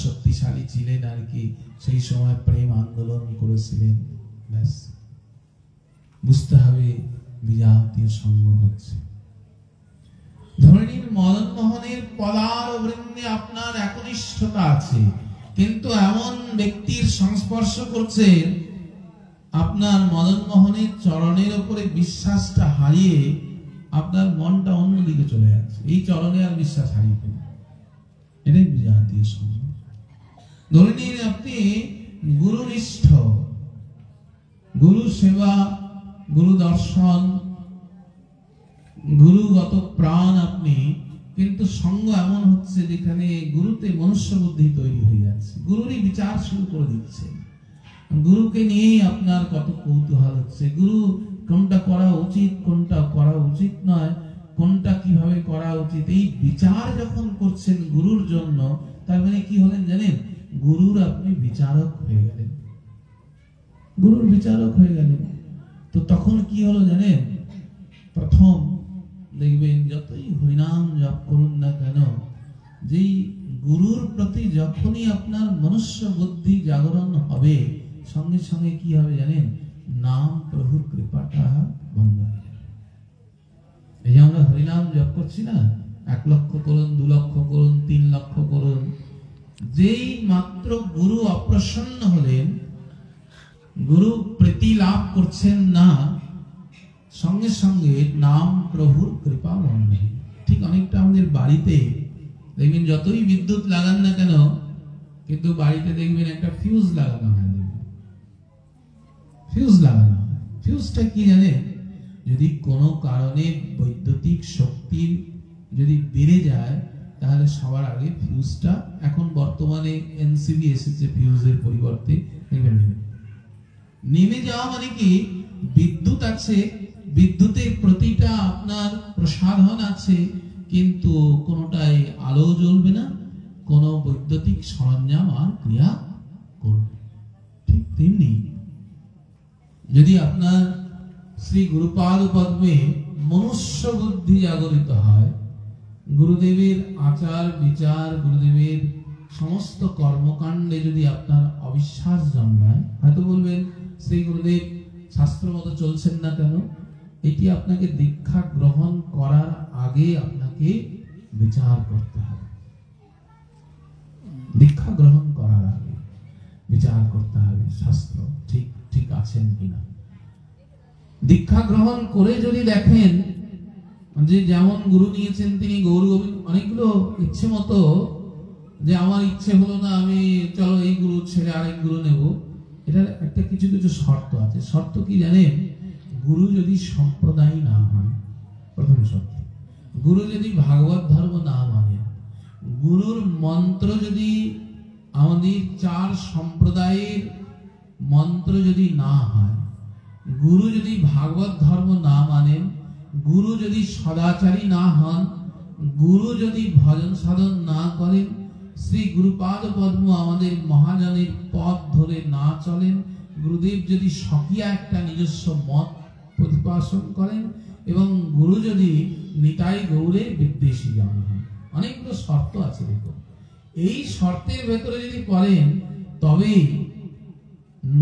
[SPEAKER 1] শক্তিশালী ছিলেন আর কি, সেই সময় প্রেম আন্দোলন করেছিলেন। ব্যাস, বুঝতে হবে বিজাতীয় সঙ্গ হচ্ছে। ধরে নিন মদন মোহনের পদার বৃন্দে আপনার একনিষ্ঠতা আছে, কিন্তু এমন ব্যক্তির সংস্পর্শ করছেন আপনার মদন মোহনের চরণের উপরে বিশ্বাসটা হারিয়ে আপনার মনটা অন্যদিকে চলে যাচ্ছে, এই চরণে আর বিশ্বাস হারিয়ে ফেলে। এটাই জাতীয় সঙ্গ। ধরে নিন আপনি গুরুনিষ্ঠ, গুরু সেবা, গুরু দর্শন, গুরুগত প্রাণ আপনি, কিন্তু সঙ্গ এমন হচ্ছে যেখানে গুরুতে মনুষ্য বুদ্ধি তৈরি হয়ে যাচ্ছে, গুরুরই বিচার শুরু করে দিচ্ছে, গুরুকে নিয়েই আপনার কত কৌতূহল হচ্ছে, গুরু কোনটা করা উচিত, কোনটা করা উচিত নয়, কোনটা কিভাবে করা উচিত, এই বিচার যখন করছেন গুরুর জন্য, তার মানে কি হলেন জানেন? গুরুর আপনি বিচারক হয়ে গেলেন, গুরুর বিচারক হয়ে গেলেন। তো তখন কি হলো জানেন? প্রথম দেখবেন যতই হরিনাম জপ করুন না কেন, যেই গুরুর প্রতি যখনই আপনার মনুষ্য বুদ্ধি জাগরণ হবে, সঙ্গে সঙ্গে কি হবে জানেন? নাম প্রভুর কৃপাটা বন্ধ হয়ে যাবে। এই যে আমরা হরিনাম জপ করছি না, 1 লক্ষ করুন, 2 লক্ষ করুন, 3 লক্ষ করুন, যেই মাত্র গুরু অপ্রসন্ন হলেন, গুরু প্রীতি লাভ করছেন না, সঙ্গে সঙ্গে নাম প্রভুর কৃপা বন্ধ। ঠিক অনেকটা আমাদের বাড়িতে দেখবেন যতই বিদ্যুৎ লাগান না কেন, কিন্তু বাড়িতে দেখবেন একটা ফিউজ লাগানো হয়, ফিউজ লাগানো হয়। ফিউজটা কি জানেন? যদি কোনো কারণে বৈদ্যুতিক শক্তির যদি বেড়ে যায়, তাহলে সবার আগে ফিউজটা, এখন বর্তমানে এনসিবি এসেছে ফিউজের পরিবর্তে, নেমে যাওয়া মানে কি? বিদ্যুৎ আছে, বিদ্যুতের প্রতিটা আপনার প্রসাধন আছে, কিন্তু কোনোটাই আলো জ্বলবে না, কোনো বৈদ্যুতিক সরঞ্জাম আর ক্রিয়া করবে। ঠিক তেমনি যদি আপনার শ্রী গুরুপাদ পদ্মে মনুষ্য বুদ্ধি জাগরিত হয়, গুরুদেবের আচার বিচার, গুরুদেবের সমস্ত কর্মকাণ্ডে যদি আপনার অবিশ্বাস জন্মায়, হয়তো বলবেন শ্রী গুরুদেব শাস্ত্র মতো চলছেন না কেন? এটি আপনাকে দীক্ষা গ্রহণ করার আগে আপনাকে বিচার করতে হবে। দীক্ষা গ্রহণ করার আগে বিচার করতে হবে শাস্ত্র ঠিক ঠিক আছেন কিনা। দীক্ষা গ্রহণ করে যদি দেখেন যে যেমন গুরু নিয়েছেন তিনি গৌর গোবিন্দ, অনেকগুলো ইচ্ছে মতো, যে আমার ইচ্ছে হলো না, আমি চলো এই গুরু ছেড়ে আরেক গুরু নেব, এটার একটা কিছু কিছু শর্ত আছে। শর্ত কি জানেন? গুরু যদি সম্প্রদায় না হয়, প্রথম শর্ত। গুরু যদি ভাগবত ধর্ম না মানে, গুরুর মন্ত্র যদি আমাদের 4 সম্প্রদায়ের মন্ত্র যদি না হয়, গুরু যদি ভাগবত ধর্ম না মানেন, গুরু যদি সদাচারী না হন, গুরু যদি ভজন সাধন না করেন, শ্রী গুরুপাদ পদ্ম আমাদের মহাজনের পথ ধরে না চলেন, গুরুদেব যদি স্বকীয় একটা নিজস্ব মত প্রতিপাদন করেন, এবং গুরু যদি নিতাই গৌরে বিদ্বেষী জন হন, অনেকগুলো শর্ত আছে। দেখুন, এই শর্তের ভেতরে যদি করেন, তবেই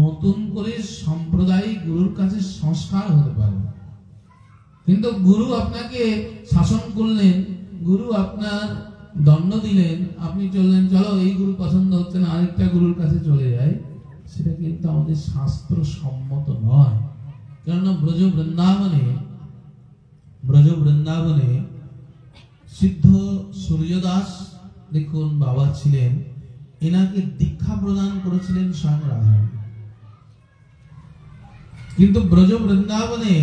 [SPEAKER 1] নতুন করে সাম্প্রদায়িক গুরুর কাছে সংস্কার হতে পারে। কিন্তু গুরু আপনাকে শাসন করলেন, গুরু আপনার দণ্ড দিলেন, আপনি চললেন, চলো এই গুরু পছন্দ হচ্ছে না, আরেকটা গুরুর কাছে চলে যায়, সেটা কিন্তু আমাদের শাস্ত্র সম্মত নয়। কেননা ব্রজ বৃন্দাবনে সিদ্ধ সূর্যদাস, দেখুন বাবা ছিলেন, এনাকে দীক্ষা প্রদান করেছিলেন স্বয়ং রাধা। কিন্তু ব্রজ বৃন্দাবনে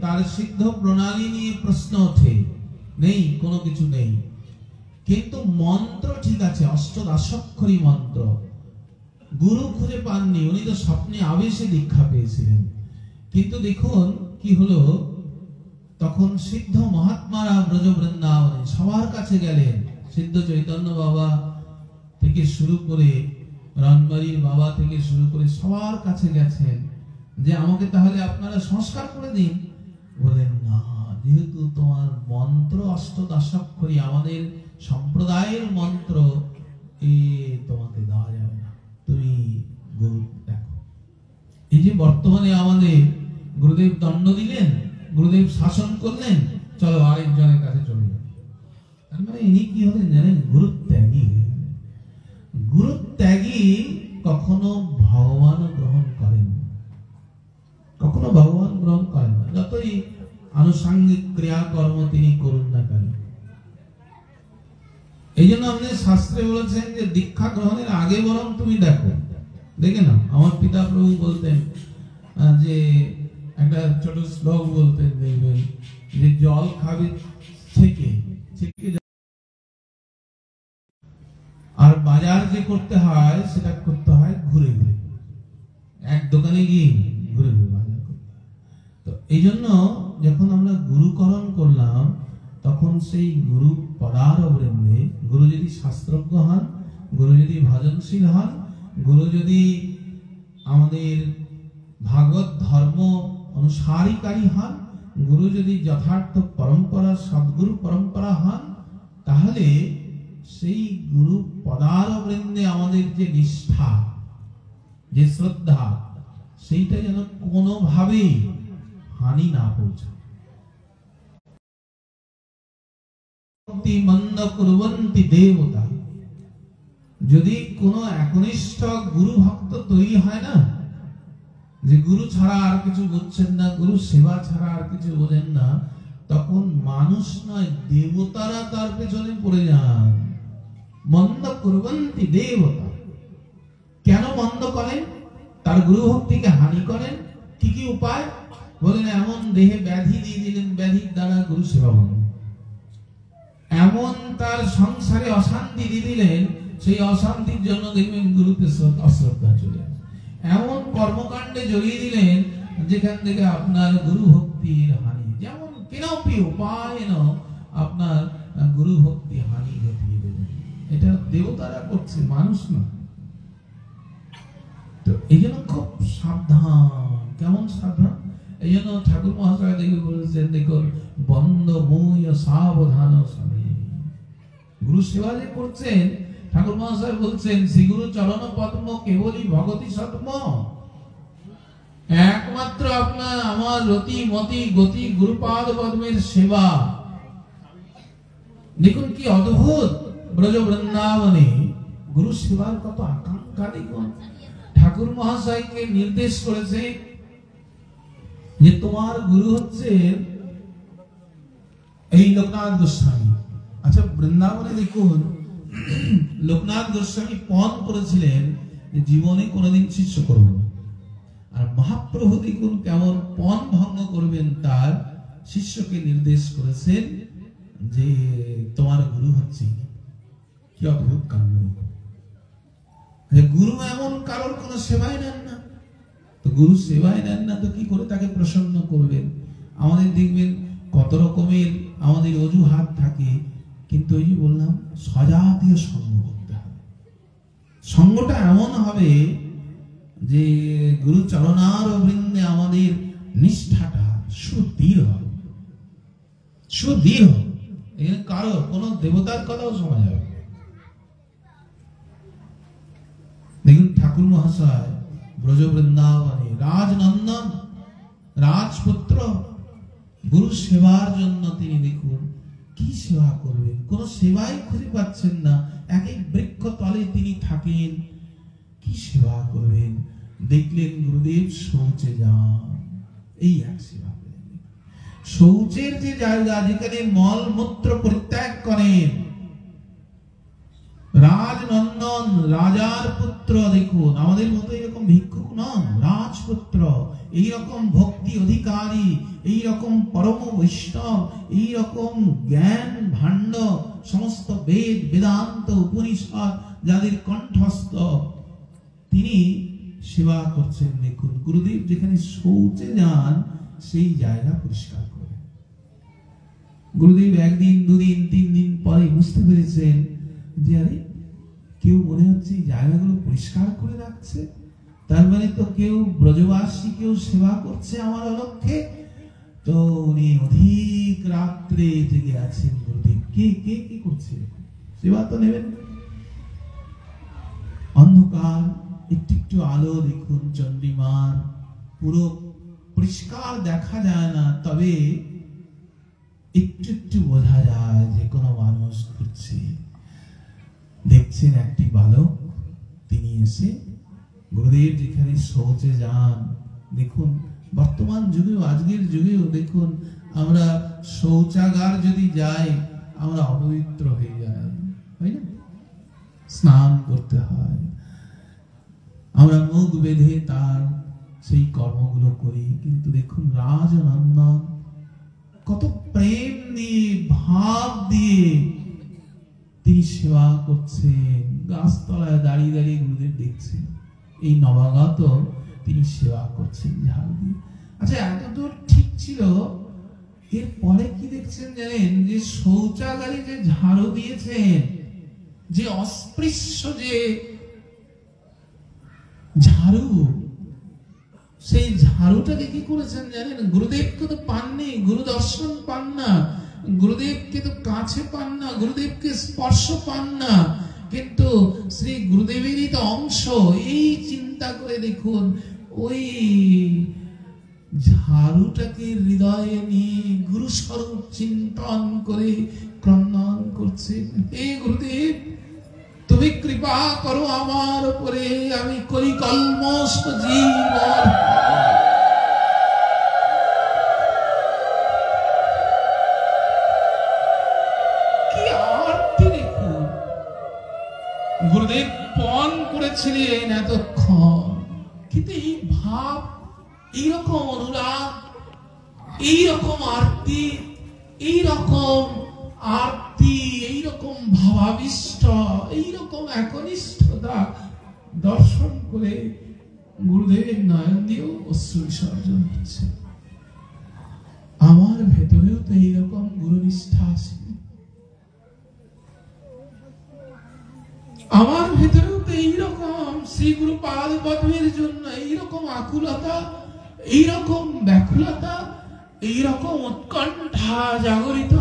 [SPEAKER 1] তার সিদ্ধ প্রণালী নিয়ে প্রশ্ন ওঠে, নেই, কোনো কিছু নেই, কিন্তু মন্ত্র ঠিক আছে, অষ্টাদশাক্ষরী মন্ত্র। গুরু খুঁজে পাননি, উনি তো স্বপ্নে আবেশে দীক্ষা পেয়েছিলেন। কিন্তু দেখুন কি হলো, তখন সিদ্ধ মহাত্মারা ব্রজ বৃন্দাবনে সবার কাছে গেলেন, সিদ্ধ চৈতন্য বাবা থেকে শুরু করে রণবাড়ির বাবা থেকে শুরু করে সবার কাছে গেছেন, যে আমাকে তাহলে আপনারা সংস্কার করে দিন। বলেন না, যেহেতু তোমার মন্ত্র অষ্টাদশাক্ষরী, আমাদের সম্প্রদায়ের মন্ত্র, তোমাকে দেওয়া যাবে না, তুমি গুরু দেখো। এই যে বর্তমানে আমাদের গুরুদেব দণ্ড দিলেন, গুরুদেব শাসন করলেন, চলো আরেকজনের কাছে চলে যাও। তার মানে ইনি কি হলেন জানেন? গুরুত্যাগী। গুরুত্যাগী কখনো ভগবান গ্রহণ করেন, কখনো ভগবান গ্রহণ করেন না, যতই আনুষাঙ্গিক ক্রিয়াকর্ম তিনি করুন না কেন। এই জন্য আমাদের শাস্ত্রে বলেছেন যে দীক্ষা গ্রহণের আগে বরং তুমি দেখে নাও। আমার পিতা প্রভু বলতেন যে একটা ছোট শ্লোক বলতেন, দেখবেন যে জল খাবে ছেঁকে, আর বাজার যে করতে হয় সেটা করতে হয় ঘুরে ঘুরে, এক দোকানে গিয়ে ঘুরে ঘুরে বাজার করতে হয়। তো এই জন্য যখন আমরা গুরুকরণ করলাম, তখন সেই গুরু পদার বৃন্দে, গুরু যদি শাস্ত্রজ্ঞ হন, গুরু যদি ভজনশীল হন, গুরু যদি আমাদের ভাগবত ধর্ম অনুসারীকারী হন, গুরু যদি যথার্থ পরম্পরা সদ্গুরু পরম্পরা হন, তাহলে সেই গুরু পদার বৃন্দে আমাদের যে নিষ্ঠা, যে শ্রদ্ধা, সেইটা যেন কোনোভাবেই হানি না পৌঁছায়। মন্দ কুর্বন্তি দেবতা, যদি কোনো একনিষ্ঠ গুরু ভক্ত তৈরি হয় না, যে গুরু ছাড়া আর কিছু বুঝছেন না, গুরু সেবা ছাড়া আর কিছু বোঝেন না, তখন মানুষ নয় দেবতারা তার পেছনে পড়ে যান। মন্দ কুর্বন্তি দেবতা, কেন মন্দ করেন? তার গুরু ভক্তিকে হানি করেন। কি কি উপায় বলেন? এমন দেহে ব্যাধি দিয়ে দিলেন, ব্যাধির দ্বারা গুরু সেবা বন্ধ। এমন তার সংসারে অশান্তি দিয়ে দিলেন, সেই অশান্তির জন্য দেখবেন গুরুতে অশ্রদ্ধা চলে আসে। এমন কর্মকাণ্ডে জড়িয়ে দিলেন যেখান থেকে আপনার গুরু ভক্তির হানি, যেমন কেনপি উপায় আপনার গুরু ভক্তি হানি ঘটিয়ে দেবেন। এটা দেবতারা করছে, মানুষ না। তো এই জন্য খুব সাবধান। কেমন সাবধান? এই জন্য ঠাকুর মহাশয় দেখে বলেছেন, দেখুন, বন্ধ মুয় সাবধান স্বামী। গুরু সেবা যে করছেন, ঠাকুর মহাশয় বলছেন, শ্রী গুরু চরণ পদ্ম কেবলই ভগতি সত্ম। একমাত্র আপনার আমার রতি মতি গতি গুরুপাদ পদ্মের সেবা। দেখুন কি অদ্ভুত, ব্রজ বৃন্দাবনে গুরু সেবার কত আকাঙ্ক্ষা। দেখুন ঠাকুর মহাশয়কে নির্দেশ করেছে যে তোমার গুরু হচ্ছে এই লোকনাথ গোস্বামী। আচ্ছা, বৃন্দাবনে দেখুন লোকনাথ গোস্বামী পণ করেছিলেন যে জীবনে কোনোদিন শিষ্য করব না। আর মহাপ্রভু দেখুন কেমন পণ ভঙ্গ করবেন, তার শিষ্যকে নির্দেশ করেছেন যে তোমার গুরু হচ্ছে। কি অদ্ভুত কাণ্ড! গুরু এমন কারোর কোন সেবায় নেন না, তো গুরু সেবায় নেন না তো কি করে তাকে প্রসন্ন করবেন? আমাদের দেখবেন কত রকমের আমাদের অজুহাত থাকে, কিন্তু ওই যে বললাম, সজাতীয় সঙ্গ করতে হবে। সঙ্গটা এমন হবে যে গুরু চরণার বৃন্দে আমাদের নিষ্ঠাটা সুদৃঢ় হবে, সুদৃঢ়। এখানে কারোর কোন দেবতার কথাও শোনা যাবে। দেখুন ঠাকুর মহাশয় ব্রজ বৃন্দাবনে রাজনন্দন, রাজপুত্র, গুরু সেবার জন্য তিনি দেখুন কি সেবা করবেন, কোন সেবাই খুঁজে পাচ্ছেন না। এক এক বৃক্ষ তলে তিনি থাকেন, কি সেবা করবেন? দেখলেন গুরুদেব শৌচে যান, এই এক সেবা করবেন। শৌচের যে জায়গা, যেখানে মল মূত্র পরিত্যাগ করেন, রাজনন্দন রাজার পুত্র, দেখুন আমাদের মতো এরকম ভিক্ষুক নন, রাজপুত্র, এইরকম ভক্তি অধিকারী, এইরকম পরম বৈষ্ণব, এইরকম জ্ঞান ভাণ্ড, সমস্ত বেদ বেদান্ত উপনিষদ যাদের কণ্ঠস্থ, তিনি সেবা করছেন। দেখুন গুরুদেব যেখানে শৌচে যান, সেই জায়গা পরিষ্কার করে। গুরুদেব একদিন, দুদিন, 3 দিন পরে বুঝতে পেরেছেন যে আরে কেউ মনে হচ্ছে এই জায়গাগুলো পরিষ্কার করে রাখছে, তার মানে তো কেউ ব্রজবাসী কেউ সেবা করছে আমার অলক্ষ্যে। তো উনি অধিক রাত্রে জেগে আছেন। গুরুদেব কে কে কি করছে, সেবা তো নেবেন। অন্ধকার, একটু একটু আলো, দেখুন চন্দ্রিমার, পুরো পরিষ্কার দেখা যায় না, তবে একটু একটু বোঝা যায় যে কোনো মানুষ ঘুরছে। দেখছেন একটি বালক, তিনি এসে গুরুদেব যেখানে শৌচে যান, দেখুন বর্তমান যুগেও, আজকের যুগেও দেখুন আমরা শৌচাগার যদি যাই আমরা অপবিত্র হয়ে যাই, হয় না? স্নান করতে হয়, আমরা মুখ বেঁধে তার সেই কর্মগুলো করি। কিন্তু দেখুন রাজনন্দন কত প্রেম দিয়ে, ভাব দিয়ে তিনি সেবা করছেন। গাছতলায় দাঁড়িয়ে দাঁড়িয়ে গুরুদেব দেখছেন, এই নবাগত তিনি সেবা করছেন ঝাড়ু দিয়ে। আচ্ছা, এতদূর ঠিক ছিল। এরপরে কি দেখছেন জানেন? যে শৌচাগারে যে ঝাড়ু দিয়েছেন, যে অস্পৃশ্য যে ঝাড়ু, সেই ঝাড়ুটাকে কি করেছেন জানেন? গুরুদেবকে তো পাননি, গুরু দর্শন পান না, গুরুদেবকে তো কাছে পান না, গুরুদেবকে স্পর্শ পান না, কিন্তু শ্রী গুরুদেবেরই তো অংশ। এই চিন্তা করে দেখুন ওই ঝাড়ুটাকে হৃদয়ে নিয়ে গুরু স্বরূপ চিন্তন করে ক্রন্দন করছে, হে গুরুদেব তুমি কৃপা করো আমার উপরে, আমি করি কলমশ জীবন। কি আরতি দেখুন! গুরুদেব পণ করেছিলেন এতক্ষণ, কিন্তু এই ভাব, এইরকম অনুরাগ, এইরকম আরতি, এইরকম আরতি, এইরকম ভাবাবিষ্ট, এইরকম একনিষ্ঠতা দর্শন করে গুরুদেবের নয়ন দিয়েও অশ্রু বিসর্জন হচ্ছে। আমার ভেতরেও তো এইরকম গুরুনিষ্ঠা আছে, আমার ভেতরেও তো এইরকম শ্রী গুরু পাদ পদ্মের জন্য এইরকম আকুলতা, এইরকম ব্যাকুলতা, এইরকম উৎকণ্ঠা জাগরিত।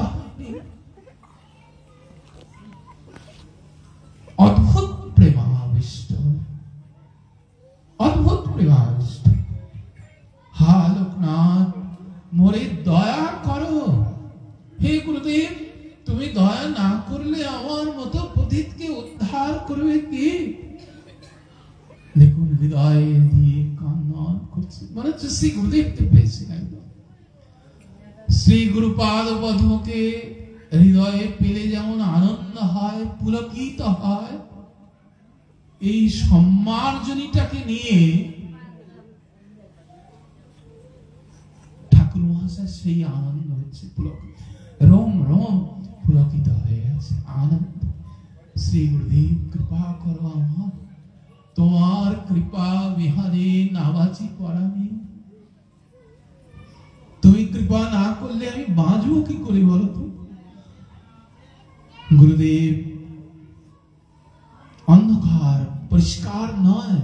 [SPEAKER 1] অদ্ভুত প্রেমাবিষ্ট, অদ্ভুত প্রেমাবিষ্ট। হা লোকনাথ, মোরে দয়া করো, হে গুরুদেব তুমি দয়া না করলে আমার মতো পতিতকে উদ্ধার করবে কি? দেখুন হৃদয় দিয়ে কান্নান করছে, মানে হচ্ছে শ্রী গুরুদেবকে পেয়েছে একদম। শ্রী গুরুপাদ পদ্মকে হৃদয়ে পেলে যেমন আনন্দ হয়, পুলকিত হয়, এই সম্মার্জনীটাকে নিয়ে ঠাকুর মহাশয় সেই আনন্দ হচ্ছে, পুলকিত, রোম রোম পুলকিত হয়ে আছে আনন্দ। শ্রী গুরুদেব কৃপা করো আমার, তোমার কৃপা বিহারে নাবাচি পরাণে। তুমি কৃপা না করলে আমি বাঁচবো কি করে বলো তো? গুরুদেব অন্ধকার, পরিষ্কার নয়।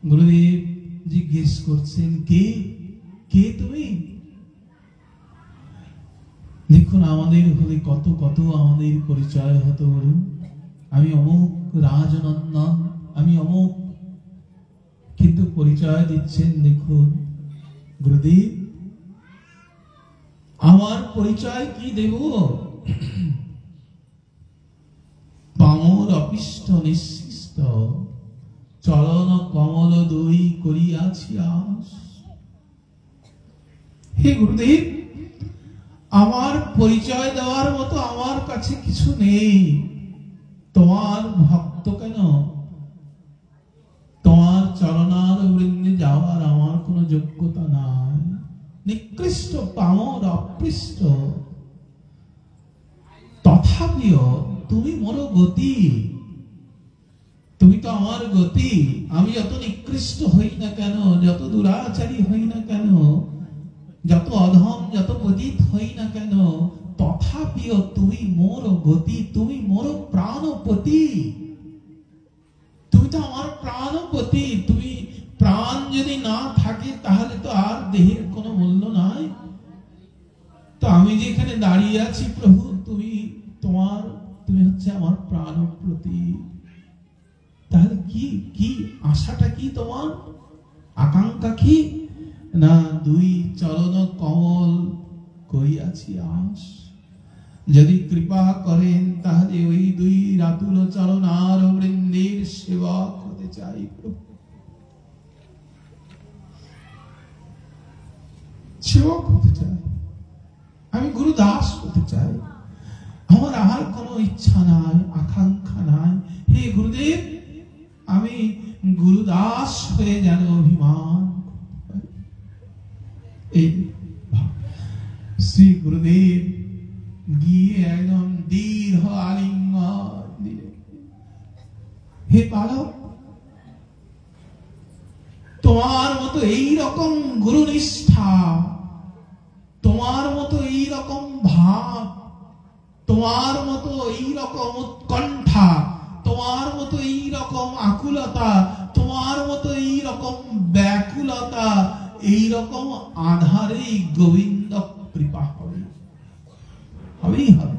[SPEAKER 1] গুরুদেব জিজ্ঞেস করছেন, কে কে তুমি? দেখুন আমাদের হলে কত কত আমাদের পরিচয় হতো, বলুন আমি অমুক রাজনন্দন, আমি অমুক, কিন্তু পরিচয় দিচ্ছেন দেখুন গুরুদেব। আমার পরিচয় কি দেব? পামর অপিষ্ট নিঃশিষ্ট, চরণ কমল দই করিয়াছি আস। হে গুরুদেব, আমার পরিচয় দেওয়ার মতো আমার কাছে কিছু নেই। তোমার ভক্ত কেন, তোমার চরণার বৃন্দে যাওয়ার আমার কোনো যোগ্যতা নাই। নিকৃষ্ট, পামর, অপৃষ্ট, তথাপিও তুমি মোর গতি, তুমি তো আমার গতি। আমি যত নিকৃষ্ট হই না কেন, যত দুরাচারী হই না কেন, যত অধম, যত পতিত হই না কেন, তথাপিও তুমি মোর গতি, তুমি মোর প্রাণপতি, তুমি তো আমার প্রাণপতি। তুমি প্রাণ যদি না থাকে তাহলে তো আর দেহের কোনো মূল্য নাই। তো আমি যেখানে দাঁড়িয়ে আছি প্রভু, তুমি তুমি হচ্ছে আমার প্রাণপ্রতি। তাহলে কি কি আশাটা কি তোমার, আকাঙ্ক্ষা কি? না দুই চরণ কমল করিয়াছি আস, যদি কৃপা করেন তাহলে ওই দুই রাতুল চরণার বৃন্দের সেবক হতে চাই প্রভু, সেবক হতে চাই, আমি গুরুদাস হতে চাই। আমার আর কোনো ইচ্ছা নাই, আকাঙ্ক্ষা নাই। হে গুরুদেব, আমি গুরুদাস হয়ে যেন অভিমান। এই শ্রী গুরুদেব গিয়ে একদম দীর্ঘ আলিঙ্গন দিলেন। হে বালক, তোমার মতো এইরকম গুরুনিষ্ঠা, তোমার মতো এইরকম ভাব, তোমার মতো এইরকম উৎকণ্ঠা, তোমার মতো এইরকম আকুলতা, তোমার মতো এইরকম ব্যাকুলতা, এইরকম আধারেই গোবিন্দ কৃপা হবে, হবেই হবে।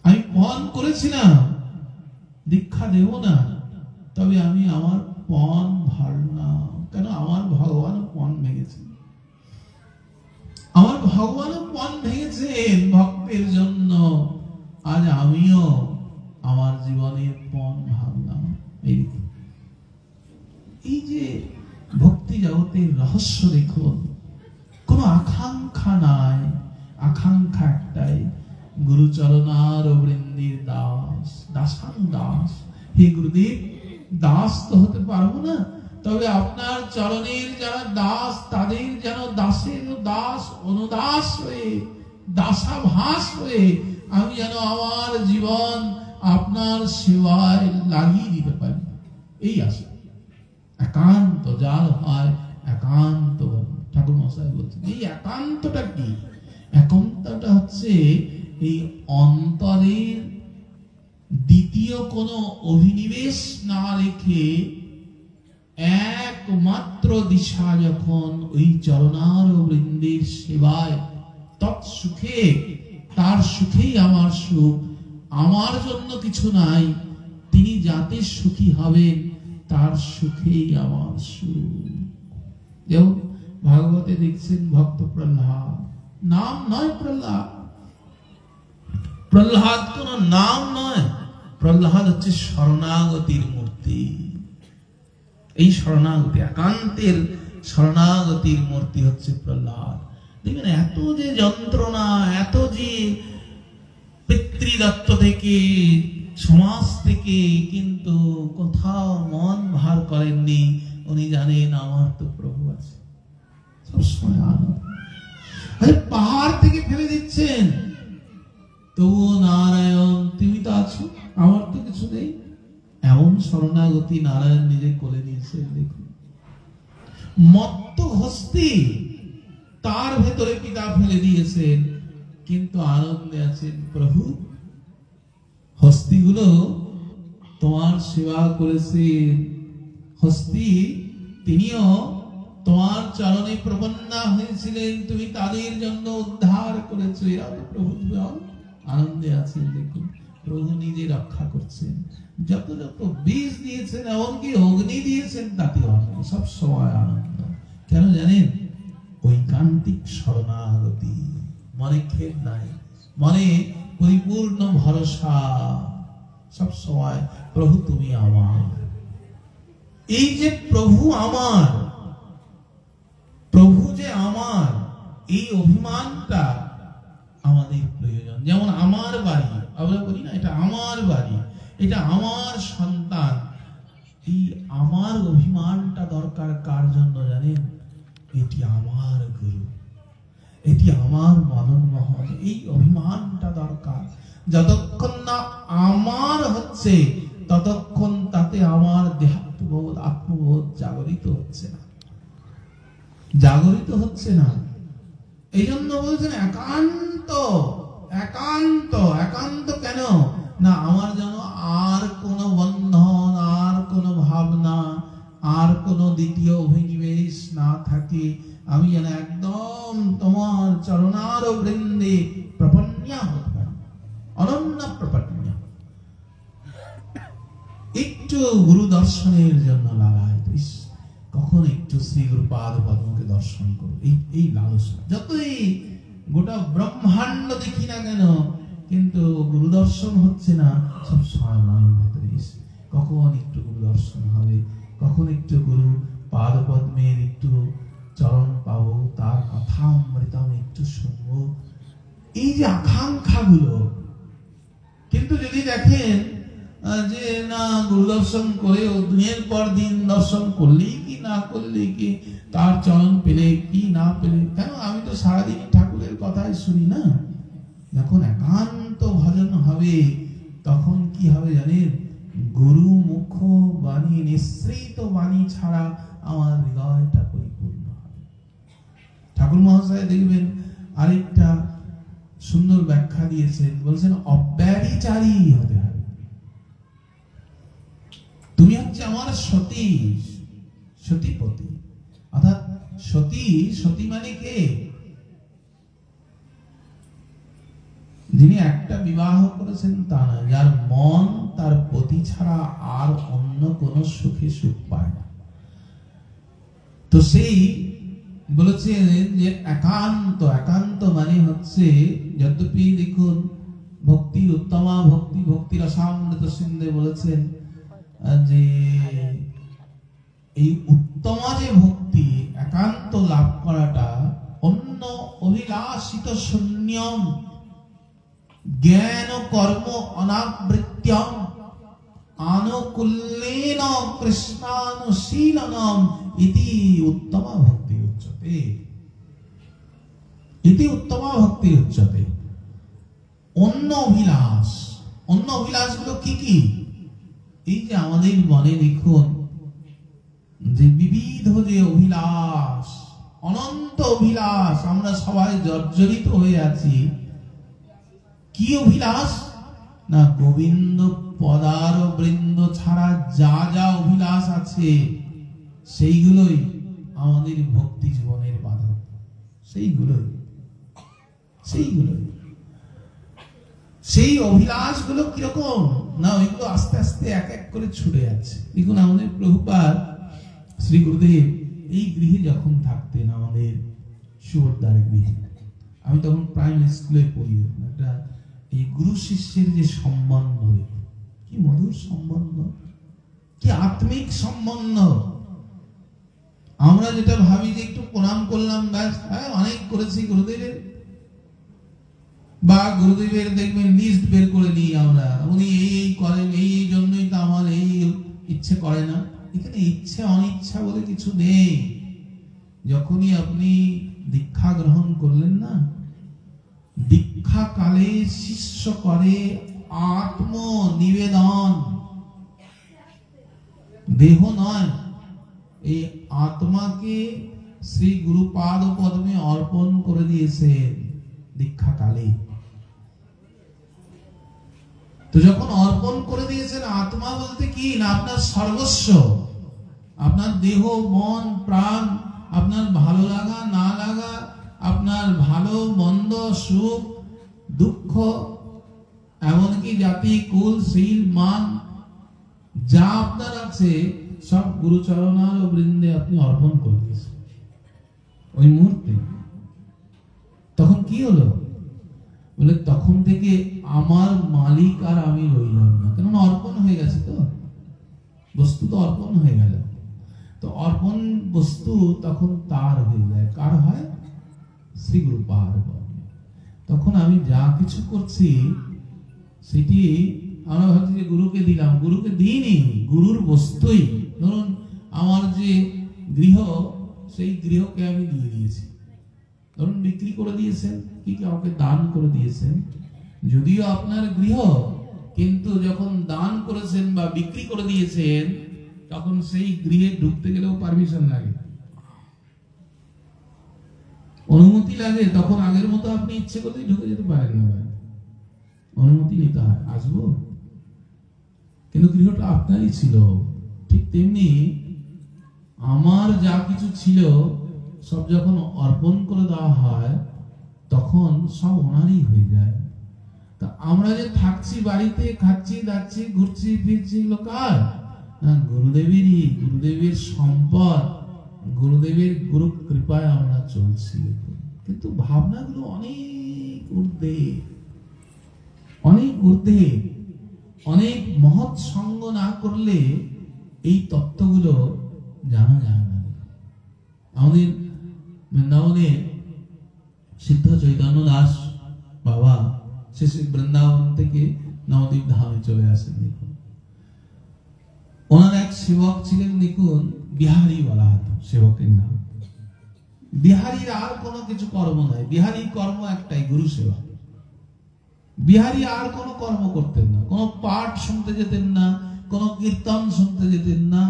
[SPEAKER 1] আমি পণ করেছিলাম, দীক্ষা দেব না, তবে আমি আমার পণ ভাড়লাম। কেন? আমার ভগবান পণ ভেঙেছেন, আমার ভগবান পণ ভেঙেছেন ভক্তের জন্য। আজ আমিও আমার জীবনের পণ ভাঙলাম। এই যে ভক্তি জগতের রহস্য দেখুন, কোন আকাঙ্ক্ষা নাই, আকাঙ্ক্ষা একটাই, গুরুচরণার বৃন্দির দাস, দাসান দাস। হে গুরুদেব, দাস তো হতে পারবো না, তবে আপনার চরণের যারা দাস, তাদের যেন দাসের দাস, অনুদাস হয়ে, দাসাভাস হয়ে আমি যেন আমার জীবন আপনার সেবায় লাগিয়ে দিতে পারি। এই আশা। একান্ত যার হয়, একান্ত ঠাকুর মশাই বলছেন। এই একান্তটা কি? একান্তটা হচ্ছে এই অন্তরের দ্বিতীয় কোনো অভিনিবেশ না রেখে একমাত্র দিশা যখন ওই চরণার বৃন্দের সেবায়, তৎসুখে, তার সুখেই আমার সুখ, আমার জন্য কিছু নাই, তিনি যাতে সুখী হবেন তার সুখেই আমার সুখ। যেমন ভাগবতে দেখছেন ভক্ত প্রহ্লাদ, নাম নয় প্রহ্লাদ, প্রহ্লাদ কোন নাম নয়, প্রহ্লাদ হচ্ছে শরণাগতির মূর্তি। এই শরণাগতি, একান্তের শরণাগতির মূর্তি হচ্ছে প্রহ্লাদ। দেখবেন এত যে যন্ত্রণা, এত যে পিতৃদত্ত থেকে, সমাজ থেকে, কিন্তু কোথাও মন ভার করেননি। উনি জানেন আমার তো প্রভু আছে, সবসময় আনন্দ। আরে পাহাড় থেকে ফেলে দিচ্ছেন, তবু নারায়ণ তুমি তো আছো, আমার তো কিছু নেই, এমন শরণাগতি নারায়ণ নিজে করে নিয়েছেন। দেখুন, মত্ত হস্তি, তার ভেতরে পিতা ফেলে দিয়েছেন, কিন্তু আনন্দে আছেন প্রভু। হস্তিগুলো তোমার সেবা করেছেন, হস্তি তিনিও তোমার চরণে প্রপন্না হয়েছিলেন, তুমি তাদের জন্য উদ্ধার করেছো, এরা তো প্রভু আনন্দে আছেন। দেখুন, প্রভু নিজে রক্ষা করছেন, যত যত বীজ দিয়েছেন, এমনকি অগ্নি দিয়েছেন, তাতে আনন্দ, সব সময় আনন্দ। কেন জানেন? ঐকান্তিক শরণাগতি, মনে খেদ নাই, মনে পরিপূর্ণ ভরসা, সব সময় প্রভু তুমি আমার। এই যে প্রভু আমার, প্রভু যে আমার, এই অভিমানটা আমাদের প্রয়োজন। যেমন আমার বাড়ি, আমরা বলি না এটা আমার বাড়ি, এটা আমার সন্তান, এই আমার অভিমানটা দরকার কার জন্য জানেন? এটি আমার গুরু, এটি আমার মদন মোহন, এই অভিমানটা দরকার। যতক্ষণ না আমার হচ্ছে, ততক্ষণ তাতে আমার দেহাত্মবোধ, আত্মবোধ জাগরিত হচ্ছে না, জাগরিত হচ্ছে না। এই জন্য বলছেন একান্ত, একান্ত। একান্ত কেন না? আমার যেন আর কোনো বন্ধন, আর কোনো ভাবনা, আর কোনো দ্বিতীয় অভিনিবেশ না থাকে। আমি যেন একদম তোমার চরণার বৃন্দে প্রপন্না হতে পারি, অনন্য প্রপন্না। একটু গুরু দর্শনের জন্য লালায়, কখন একটু শ্রী গুরু পাদ পদ্মকে দর্শন করো, এই লালসা। যতই গোটা ব্রহ্মাণ্ড দেখি না কেন, কিন্তু গুরু দর্শন হচ্ছে না। সব স্বয়ং ভেতরে এসে কখন একটু গুরু দর্শন হবে, কখন একটু গুরু পাদ পদ্মের একটু চরণ পাবো, তার কথা অমৃতম একটু শুনবো, এই যে আকাঙ্ক্ষা গুলো। কিন্তু যদি দেখেন যে না, গুরু দর্শন করেও দিনের পর দিন দর্শন করলেই কি না করলেই কি, তার চরণ পেলে কি না পেলে, কেন আমি তো সারাদিন ঠাকুরের কথাই শুনি না। যখন একান্ত ভজন হবে তখন কি হবে জানেন, গুরু মুখ বাণী, নিঃসৃত বাণী ছাড়া আমার হৃদয়টা পরিপূর্ণ হবে। ঠাকুর মহাশয় দেখবেন আরেকটা সুন্দর ব্যাখ্যা দিয়েছেন, বলছেন অব্যভিচারী হতে হবে। তুমি হচ্ছে আমার সতী, সতীপতি। অর্থাৎ সতী, সতী মানে কে? যিনি একটা বিবাহ করেছেন তা না, যার মন তার পতি ছাড়া আর অন্য কোন সুখে সুখ পায় না। তো সেই বলেছেন যে একান্ত, একান্ত মানে হচ্ছে, যদ্যপি দেখুন ভক্তি উত্তমা ভক্তি, ভক্তি রসামৃত সিন্ধে বলেছেন যে এই উত্তমা যে ভক্তি, একান্ত লাভ করাটা অন্য অভিলাষিত শূন্যম জ্ঞান কর্ম অনাবৃত্যম আনুকূল্যেন কৃষ্ণানুশীলনম ইতি উত্তমা ভক্তি উচ্যতে। ইতি উত্তমা ভক্তি উচ্যতে। অন্য অভিলাষ, অন্য অভিলাষগুলো কি কি? এই যে আমাদের মনে দেখুন যে বিবিধ যে অভিলাষ, অনন্ত অভিলাষ, আমরা সবাই জর্জরিত হয়ে আছি। কি অভিলাষ? না, গোবিন্দ পদার বৃন্দ ছাড়া যা যা অভিলাষ আছে সেইগুলোই আমাদের ভক্তি জীবনের বাধা। সেইগুলোই সেই অভিলাষগুলো কিরকম না, ওইগুলো আস্তে আস্তে এক এক করে ছুটে যাচ্ছে। দেখুন আমাদের প্রভুপাদ শ্রী গুরুদেব এই গৃহে যখন থাকতেন, আমাদের সুভদ্রার গৃহে, আমি তখন প্রাইমারি স্কুলে পড়ি, একটা এই গুরু শিষ্যের যে সম্বন্ধ, কি মধুর সম্বন্ধ, কি আত্মিক সম্বন্ধ। আমরা যেটা ভাবি যে একটু প্রণাম করলাম ব্যাস, হ্যাঁ অনেক করেছি গুরুদেবের, বা গুরুদেবের দেখবেন লিস্ট বের করে নিই আমরা, উনি এই করেন, এই জন্যই তো আমার এই ইচ্ছে করে না। এখানে ইচ্ছে অনিচ্ছা বলে কিছু নেই। যখনই আপনি দীক্ষা গ্রহণ করলেন না, দীক্ষা কালে শিষ্য করে আত্ম নিবেদন, দেহ নয়, এই আত্মাকে শ্রী গুরুপাদ পদ্মে অর্পণ করে দিয়েছেন দীক্ষা কালে। তো যখন অর্পণ করে দিয়েছেন, আত্মা বলতে কি না, আপনার সর্বস্ব, আপনার দেহ মন প্রাণ, আপনার ভালো লাগা না লাগা, আপনার ভালো মন্দ সুখ দুঃখ, এমনকি জাতি কুল শীল মান যা আপনার আছে সব গুরুচরণার বৃন্দে আপনি অর্পণ করে দিয়েছেন ওই মুহূর্তে। তখন কি হলো বলে, তখন থেকে আমার মালিক আর আমি রইলাম না, কেননা অর্পণ হয়ে গেছে, তো বস্তু তো অর্পণ হয়ে গেল। তো অর্পণ বস্তু তখন তার হয়ে যায়, কার হয়? শ্রী গুরুপাদ। তখন আমি যা কিছু করছি সেটি আমরা ভাবছি যে গুরুকে দিলাম, গুরুকে দিইনি, গুরুর বস্তুই। ধরুন আমার যে গৃহ, সেই গৃহকে আমি দিয়ে দিয়েছি, ধরুন বিক্রি করে দিয়েছেন, কি কাউকে দান করে দিয়েছেন, যদিও আপনার গৃহ, কিন্তু যখন দান করেছেন বা বিক্রি করে দিয়েছেন, তখন সেই গৃহে ঢুকতে গেলেও পারমিশন লাগে, অনুমতি লাগে। তখন আগের মতো আপনি ইচ্ছে করলেই ঢুকে যেতে পারেন না, অনুমতি নিতে হয়, আসবো, কিন্তু গৃহটা আপনারই ছিল। ঠিক তেমনি আমার যা কিছু ছিল সব যখন অর্পণ করে দেওয়া হয়, তখন সব ওনারই হয়ে যায়। তা আমরা যে থাকছি বাড়িতে, খাচ্ছি দাচ্ছি ঘুরছি ফিরছি, এগুলো কার? গুরুদেবেরই, গুরুদেবের সম্পদ, গুরুদেবের গুরু কৃপায় আমরা চলছি। কিন্তু ভাবনাগুলো অনেক ঊর্ধ্বে, অনেক ঊর্ধ্বে। অনেক মহৎ সঙ্গ না করলে এই তত্ত্বগুলো জানা যায় না। আমাদের বৃন্দাবনে সিদ্ধ চৈতন্য দাস বাবা শেষে বৃন্দাবন থেকে নবদ্বীপ ধামে চলে আসেন। দেখুন, ওনার এক সেবক ছিলেন, দেখুন বিহারী বলা হতো সেবকের নাম। বিহারীর আর কোনো কিছু কর্ম নাই, বিহারীর কর্ম একটাই, গুরু সেবা। বিহারী আর কোনো কর্ম করতেন না, কোনো পাঠ শুনতে যেতেন না, কোনো কীর্তন শুনতে যেতেন না,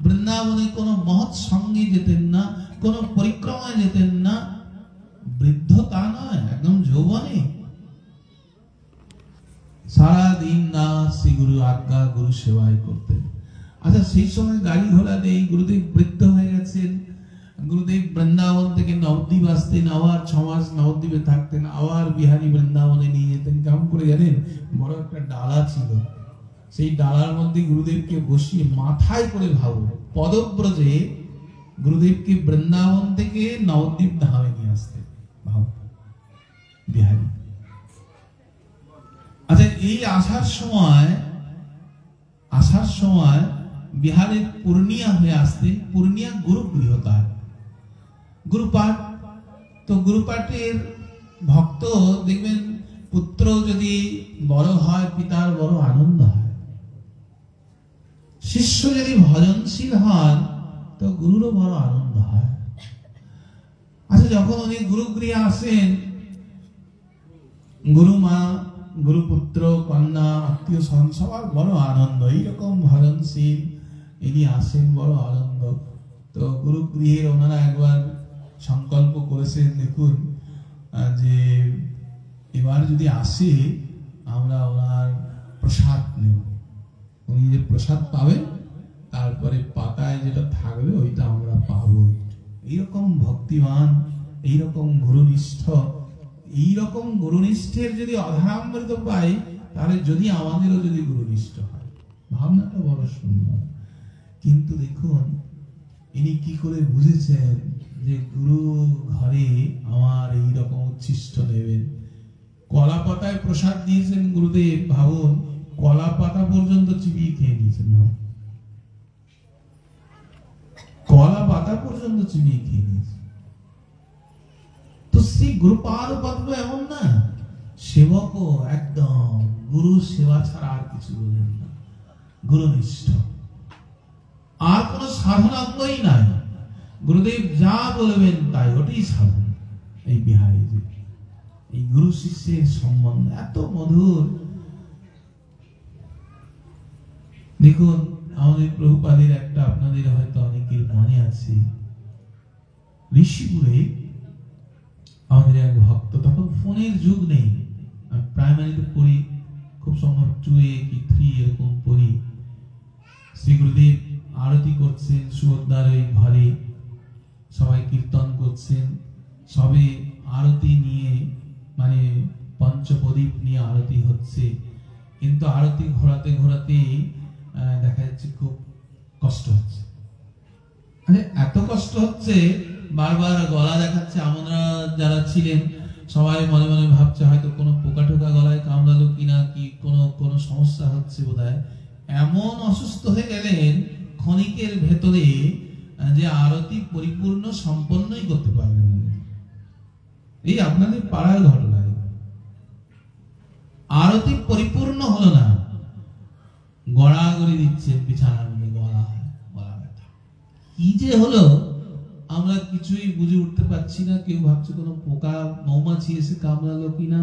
[SPEAKER 1] বৃন্দাবনে কোনো মহৎ সঙ্গে যেতেন না, কোনো পরিক্রমায় যেতেন না। বৃদ্ধ তা নয়, একদম যৌবনে সারা দিন না শ্রী গুরু আজ্ঞা গুরু সেবাই করতেন। আচ্ছা, সেই সময় গাড়ি ঘোড়া নেই, গুরুদেব বৃদ্ধ হয়ে গেছেন। গুরুদেব বৃন্দাবন থেকে নবদ্বীপ আসতেন, আবার 6 মাস নবদ্বীপে থাকতেন, আবার বিহারী বৃন্দাবনে নিয়ে যেতেন। কেমন করে জানেন? বড় একটা ডালা ছিল, সেই ডালার মধ্যে গুরুদেবকে বসিয়ে মাথায় করে, ভাবো পদব্রজে গুরুদেবকে বৃন্দাবন থেকে নবদ্বীপ ধামে নিয়ে আসতেন। ভাবো বিহারী। আচ্ছা, এই আসার সময় বিহারের পূর্ণিয়া হয়ে আসতেন। পূর্ণিয়া গুরু গৃহতার গুরুপাঠ। তো গুরুপাঠের ভক্ত দেখবেন, পুত্র যদি বড় হয় পিতার বড় আনন্দ হয়, শিষ্য যদি ভজনশীল হন তো গুরুরও বড় আনন্দ হয়। আচ্ছা, যখন উনি গুরুগৃহে আসেন, গুরু মা, গুরুপুত্র, কন্যা, আত্মীয় স্বজন সবার বড় আনন্দ। এইরকম ভজনশীল ইনি আসেন, বড় আনন্দ। তো গুরুগৃহের ওনারা একবার সংকল্প করেছেন, দেখুন যে এবার যদি আসে আমরা ওনার প্রসাদ নেব। উনি যে প্রসাদ পাবেন তারপরে পাতায় যেটা থাকবে ওইটা আমরা পাবো। এইরকম ভক্তিমান, এইরকম গুরুনিষ্ঠ, এইরকম গুরুনিষ্ঠের যদি অধরামৃত পাই, তাহলে যদি আমাদেরও যদি গুরুনিষ্ঠ হয়, ভাবনাটা বড় সুন্দর। কিন্তু দেখুন ইনি কি করে বুঝেছেন যে গুরু ঘরে আমার এইরকম উচ্ছিষ্ট নেবেন। কলা পাতায় প্রসাদ দিয়েছেন গুরুদেব, ভাবুন কলা পাতা পর্যন্ত চিবিয়ে খেয়ে নিয়েছেন। কলা পাতা পর্যন্ত চিবিয়ে খেয়ে নিয়েছেন। তো সেই গুরুপাদ পদ্ম এমন না, সেবকও একদম গুরু সেবা ছাড়া আর কিছু বোঝেন না, গুরুনিষ্ঠ। আর কোন সাধনাঙ্গই নাই, গুরুদেব যা বলবেন তাই, ওটাই সাধন। এই বিহারী যে এই গুরু শিষ্যের সম্বন্ধ এত মধুর। দেখুন আমাদের প্রভুপাদের একটা, আপনাদের হয়তো অনেকের মনে আছে, ঋষিপুরে আমাদের এক ভক্ত, তখন ফোনের যুগ নেই, আমি প্রাইমারিতে পড়ি, খুব সম্ভব 2A কি 3 এরকম পড়ি। শ্রী গুরুদেব আরতি করছেন সুভদ্রার ওই ঘরে, সবাই কীর্তন করছেন, সবে আরতি নিয়ে, মানে পঞ্চপ্রদীপ নিয়ে আরতি হচ্ছে। কিন্তু আরতি ঘোরাতে ঘোরাতে দেখা যাচ্ছে খুব কষ্ট হচ্ছে। এত কষ্ট হচ্ছে, বারবার গলা দেখাচ্ছে। আমরা যারা ছিলেন সবাই মনে মনে ভাবছে হয়তো কোনো পোকা টোকা গলায় কামড়ালো কিনা, কি কোনো সমস্যা হচ্ছে বোধহয়। এমন অসুস্থ হয়ে গেলেন ক্ষণিকের ভেতরে যে আরতি পরিপূর্ণ সম্পন্নই করতে পারলেন না। এই আপনাদের পাড়ার ঘটনা, আরতি পরিপূর্ণ হলো না, গড়াগড়ি দিচ্ছে বিছানার মধ্যে, গলা ব্যথা। কি যে হলো আমরা কিছুই বুঝে উঠতে পারছি না। কেউ ভাবছে কোনো পোকা মৌমাছি এসে কামড়ালো কিনা,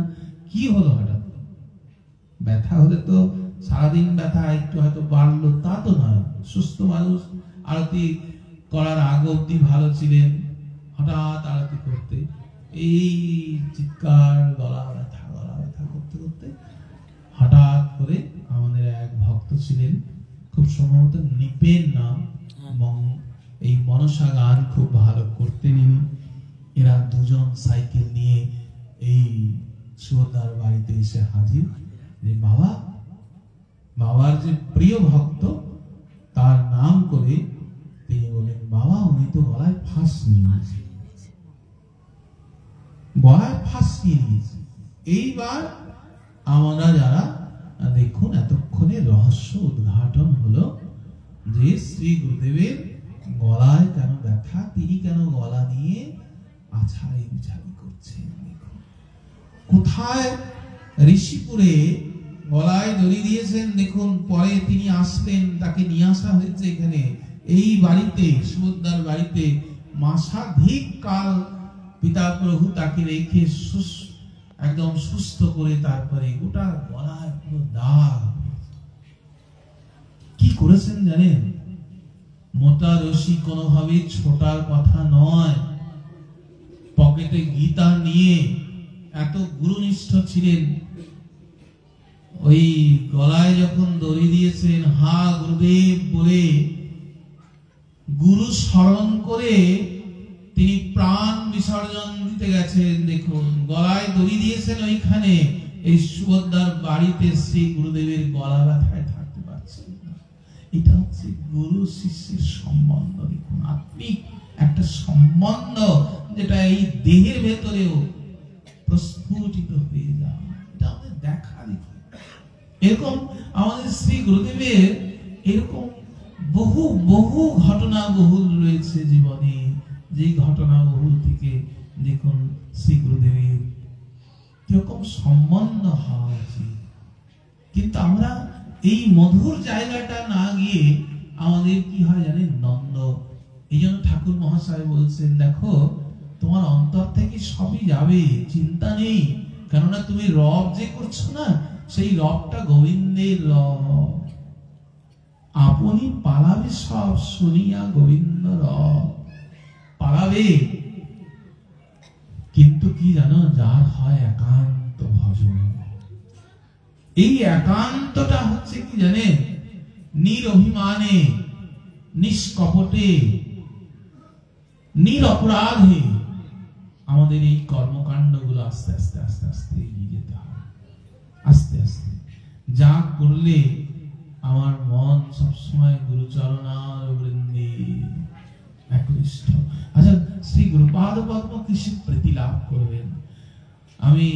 [SPEAKER 1] কি হলো হঠাৎ। ব্যথা হলে তো সারাদিন ব্যথা, একটু হয়তো বাড়লো তা তো নয়। সুস্থ মানুষ, আরতি করার আগ অব্দি ভালো ছিলেন, হঠাৎ আরতি করতে এই চিৎকার, গলা ব্যথা করতে করতে হঠাৎ করে আমাদের এক ভক্ত ছিলেন, খুব সম্ভবত নিপেন নাম, এই মনসা গান খুব ভালো করতেন ইনি। এরা দুজন সাইকেল নিয়ে এই সুভদ্রার বাড়িতে এসে হাজির, যে বাবার যে প্রিয় ভক্ত তার নাম করে তিনি বলেন, বাবা উনি তো গলায় ফাঁস নিয়েছে। গলায় ফাঁসিয়ে দিয়েছে। এইবার আমরা যারা দেখুন, এতক্ষণে রহস্য উদ্ঘাটন হলো যে শ্রী গুরুদেবের গলায় কেন ব্যথা, তিনি কেন গলা নিয়ে আছাড়ি বিছাড়ি করছেন। কোথায় ঋষিপুরে গলায় দড়ি দিয়েছেন দেখুন। পরে তিনি আসলেন, তাকে নিয়ে আসা হয়েছে এখানে এই বাড়িতে, সুভদ্রার বাড়িতে। মাসাধিক কাল পিতা প্রভু তাকে রেখে একদম সুস্থ করে তারপরে গোটা গলায় পুরো দাগ। কি করেছেন জানেন? মোটা রশি কোনোভাবে ছোটার কথা নয়। পকেটে গীতা নিয়ে এত গুরুনিষ্ঠ ছিলেন। ওই গলায় যখন দড়ি দিয়েছেন, হা গুরুদেব বলে গুরু স্মরণ করে তিনি প্রাণ বিসর্জন দিতে গেছেন। দেখুন, গলায় দড়ি দিয়েছেন ওইখানে, এই সুভদ্রার বাড়িতে শ্রী গুরুদেবের গলা ব্যথায় থাকতে পারছেন না। এটা হচ্ছে গুরু শিষ্যের সম্বন্ধ। দেখুন, আত্মিক একটা সম্বন্ধ যেটা এই দেহের ভেতরেও প্রস্ফুটিত হয়ে যায়। এটা আমাদের দেখা। দেখুন, এরকম আমাদের শ্রী গুরুদেবের এরকম বহু বহু ঘটনা বহুল রয়েছে জীবনে। যে ঘটনা বহুল থেকে দেখুন শ্রী গুরুদেবের কিরকম সম্বন্ধ হওয়া উচিত। কিন্তু আমরা এই মধুর জায়গাটা না গিয়ে আমাদের কি হয় জানেন? দ্বন্দ্ব। এই জন্য ঠাকুর মহাশয় বলছেন, দেখো তোমার অন্তর থেকে সবই যাবে, চিন্তা নেই। কেননা তুমি রব যে করছো না, সেই রবটা গোবিন্দের রব। আপনি পালাবে সব শুনিয়া গোবিন্দ রব পালাবে। কিন্তু কি জানো? যার হয় একান্ত ভজন। এই একান্তটা হচ্ছে কি জানেন? নিরভিমানে, নিষ্কপটে, নিরপরাধে আমাদের এই কর্মকাণ্ডগুলো আস্তে আস্তে আস্তে আস্তে এগিয়ে যেতে হবে। আস্তে আস্তে যা করলে আমার মন সবসময় গুরুচরণার বৃন্দে একনিষ্ঠ। আচ্ছা, শ্রী গুরুপাদ পদ্ম কৃষি প্রীতি লাভ করবেন। আমি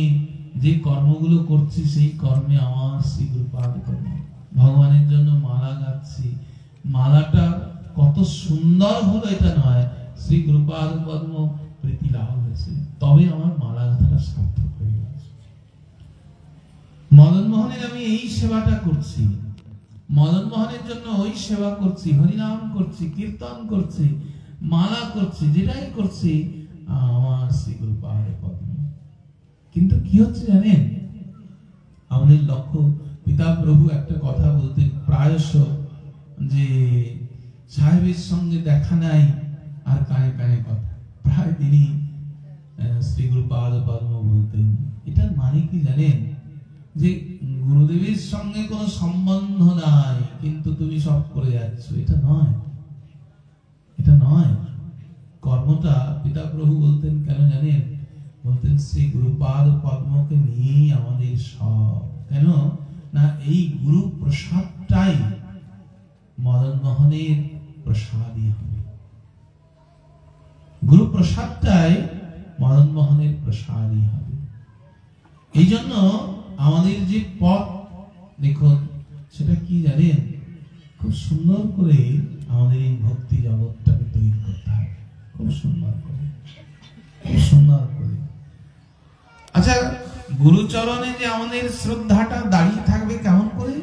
[SPEAKER 1] যে কর্মগুলো করছি সেই কর্মে আমার শ্রী গুরুপাদ পদ্ম, ভগবানের জন্য মালা গাচ্ছি, মালাটা কত সুন্দর হলো এটা নয়, শ্রী গুরুপাদ পদ্ম প্রীতি লাভ হয়েছে, তবে আমার মালা গাথাটা সার্থক হয়ে গেছে। মদন মোহনের আমি এই সেবাটা করছি, মদন মোহনের জন্য ওই সেবা করছি, হরিনাম করছি, কীর্তন করছি, মালা করছি, যেটাই করছি আমার শ্রী গুরুপাদ পদ্ম। কিন্তু কি হচ্ছে জানেন? আমাদের লক্ষ্য, পিতা প্রভু একটা কথা বলতেন প্রায়শ, যে সাহেবের সঙ্গে দেখা নাই আর কানে কানে কথা। প্রায় তিনি শ্রী গুরুপাদ পদ্ম বলতেন। এটার মানে কি জানেন? যে গুরুদেবের সঙ্গে কোনো সম্বন্ধ নাই, কিন্তু তুমি সব করে যাচ্ছ, এটা নয়, এটা নয়। কর্মটা পিতা প্রভু বলতেন কেন জানেন? বলতেন শ্রী গুরুপাদ পদ্মকে নিয়েই আমাদের সব। কেন না? এই গুরু প্রসাদটাই মদন মোহনের প্রসাদই হবে। গুরু প্রসাদটাই মদন মোহনের প্রসাদই হবে। এই জন্য আমাদের যে পথ দেখুন, সেটা কি জানেন? খুব সুন্দর করে আমাদের এই ভক্তি জগৎটাকে তৈরি করতে হবে, খুব সুন্দর করে, খুব সুন্দর করে। আচ্ছা, গুরুচরণে যে আমাদের শ্রদ্ধাটা দাঁড়িয়ে থাকবে কেমন করে?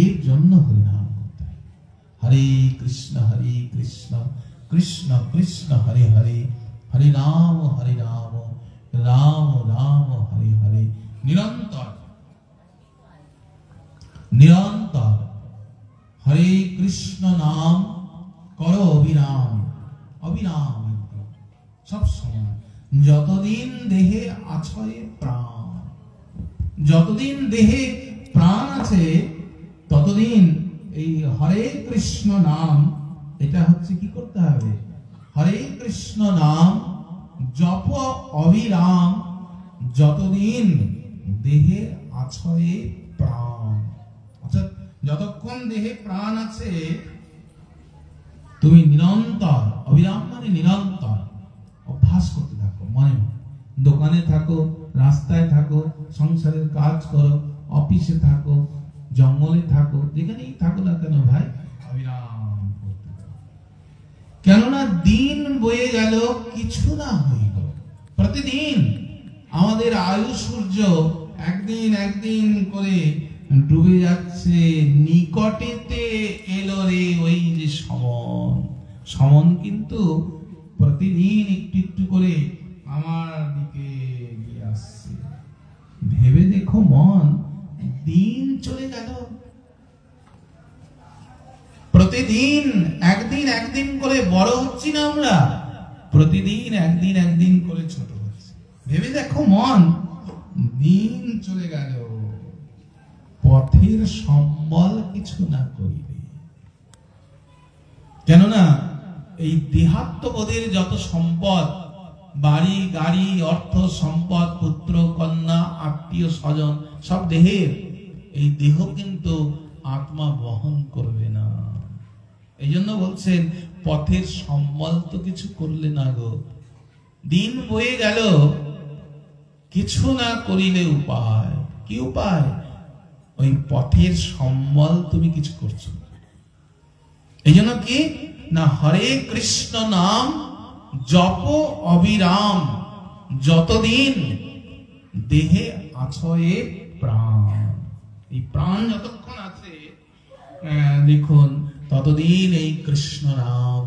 [SPEAKER 1] এর জন্য হরিনাম করতে হবে। হরে কৃষ্ণ কৃষ্ণ কৃষ্ণ হরে হরে, হরে রাম রাম রাম হরে হরে। নিরন্তর নিরন্তর হরে কৃষ্ণ নাম করো অবিরাম, অবিরাম সব সময়। যতদিন দেহে আছে প্রাণ, যতদিন দেহে প্রাণ আছে ততদিন এই হরে কৃষ্ণ নাম, এটা হচ্ছে কি করতে হবে? হরে কৃষ্ণ নাম জপ অবিরাম, যতদিন দেহে আছে প্রাণ। অর্থাৎ যতক্ষণ দেহে প্রাণ আছে তুমি নিরন্তর, অবিরাম মানে নিরন্তর অভ্যাস করতে থাকো। মনে দোকানে থাকো, রাস্তায় থাকো, সংসারের কাজ করো, অফিসে থাকো, জঙ্গলে থাকো, যেখানেই থাকো না কেন ভাই, অবিরাম করতে থাকো। কেননা দিন বয়ে গেল, কিছু না হইল। প্রতিদিন আমাদের আয়ু সূর্য একদিন একদিন করে ডুবে যাচ্ছে। নিকটেতে এলো রে ওই যে সমন, সমন কিন্তু প্রতিদিন একটু একটু করে আমার দিকে এগিয়ে আসছে। ভেবে দেখো মন, দিন চলে গেল, প্রতিদিন একদিন একদিন করে বড় হচ্ছি না আমরা, প্রতিদিন একদিন একদিন করে ছোট হচ্ছে। ভেবে দেখো মন, দিন চলে গেল, পথের সম্বল কিছু না করিবে। কেননা এই দেহাত্মবোধের যত সম্পদ, বাড়ি গাড়ি, অর্থ সম্পদ, পুত্র কন্যা, আত্মীয় স্বজন, সব দেহের। এই দেহ কিন্তু আত্মা বহন করবে না। এই জন্য বলছেন পথের সম্বল তো কিছু করলে না গো। দিন বয়ে গেল, কিছু না করিলে উপায় কি? উপায় ওই পথের সম্বল তুমি কিছু করছো। এই জন্য কি না, হরে কৃষ্ণ নাম জপ অবিরাম, যতদিন দেহে আছে প্রাণ। এই প্রাণ যতক্ষণ আছে দেখুন, ততদিন এই কৃষ্ণ নাম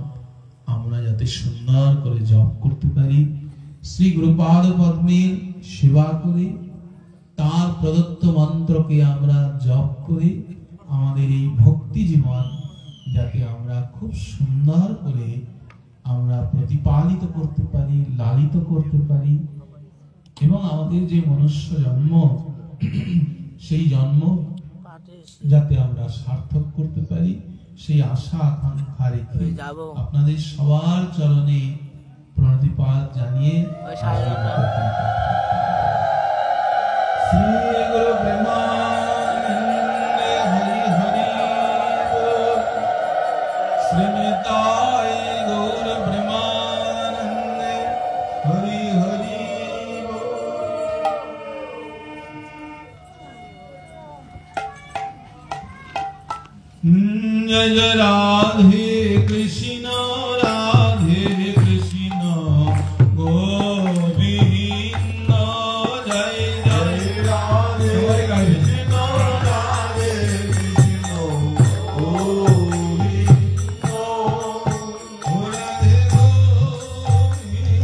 [SPEAKER 1] আমরা যাতে সুন্দর করে জপ করতে পারি, শ্রী গুরুপাদ পদ্মের সেবা করি, তার প্রদত্ত মন্ত্রকে আমরা জপ করি, আমাদের এই ভক্তি জীবন যাতে আমরা খুব সুন্দর করে আমরা প্রতিপালিত করতে পারি, লালিত করতে পারি, এবং আমাদের যে মনুষ্য জন্ম, সেই জন্ম যাতে আমরা সার্থক করতে পারি, সেই আশা আকাঙ্ক্ষা রেখে আপনাদের সবার চরণে প্রণতিপাত জানিয়ে শ্রী গুরু প্রেমানন্দে হরি হরি বল, শ্রীনিতাই গৌর প্রেমানন্দে হরি হরি বল। জয় জয় রাধে কৃষ্ণ, রাধে কৃষ্ণ গোবিন্দ, জয় জয় রাধে কৃষ্ণ, রাধে কৃষ্ণ গোবিন্দ, রাধে গোবিন্দ,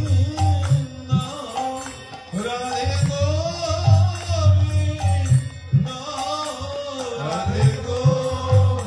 [SPEAKER 1] রাধে গোবিন্দ, রাধে গোবিন্দ।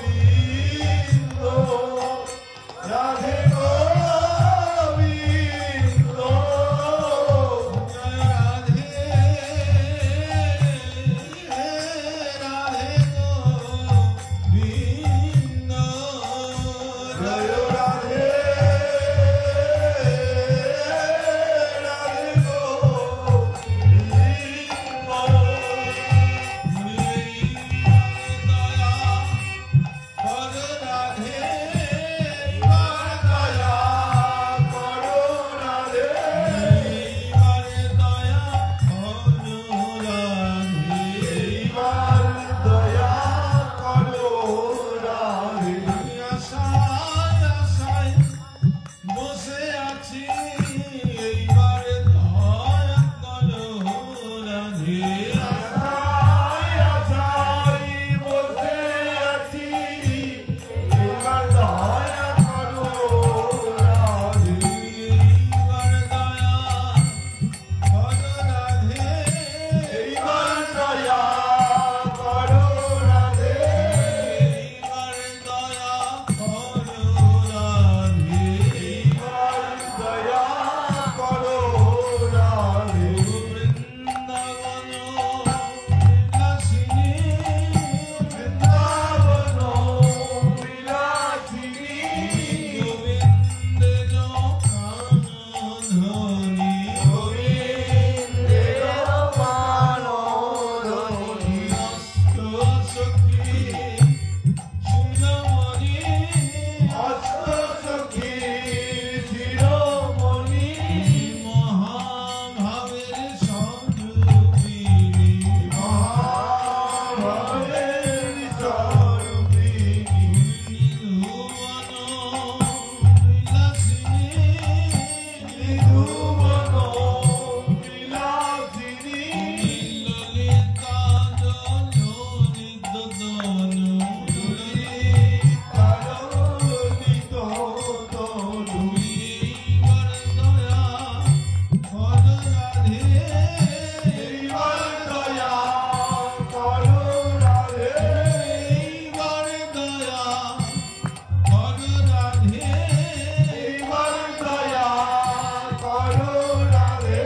[SPEAKER 2] Radhe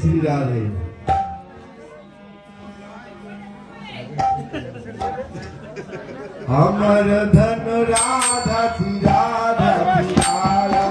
[SPEAKER 2] श्री राधे। अमर धन राधा श्री राधा श्री राधा।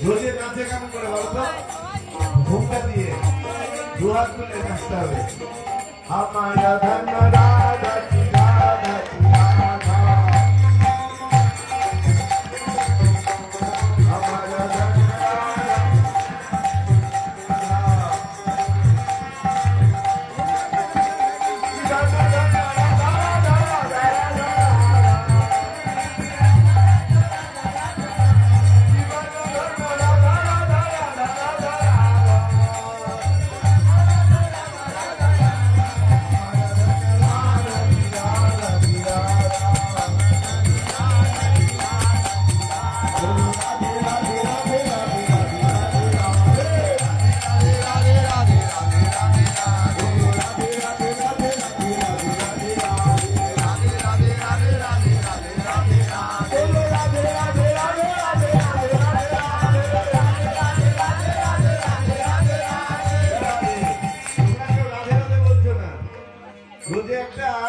[SPEAKER 2] रोजे नाचे केमन करे बोलो तो घुमटा दिए दो हाथ तुले नाचते হবে हमारा धन राधा की राधा की राधा। हमारा धन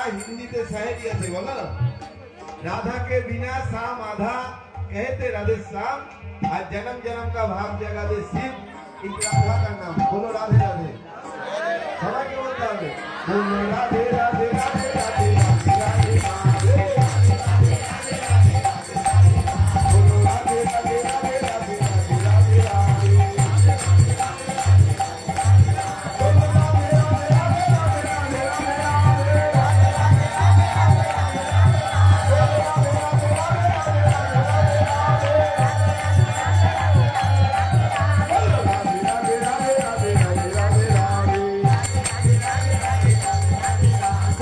[SPEAKER 2] हिंदी शायरी আছে বলো राधा के बिना श्याम आधा कहते राधे श्याम आज जन्म जन्म का भाव जगा दे शिव इस राधा का नाम बोलो राधे राधे सभा के बोलते हैं बोलो राधे राधे राधे राधे राधे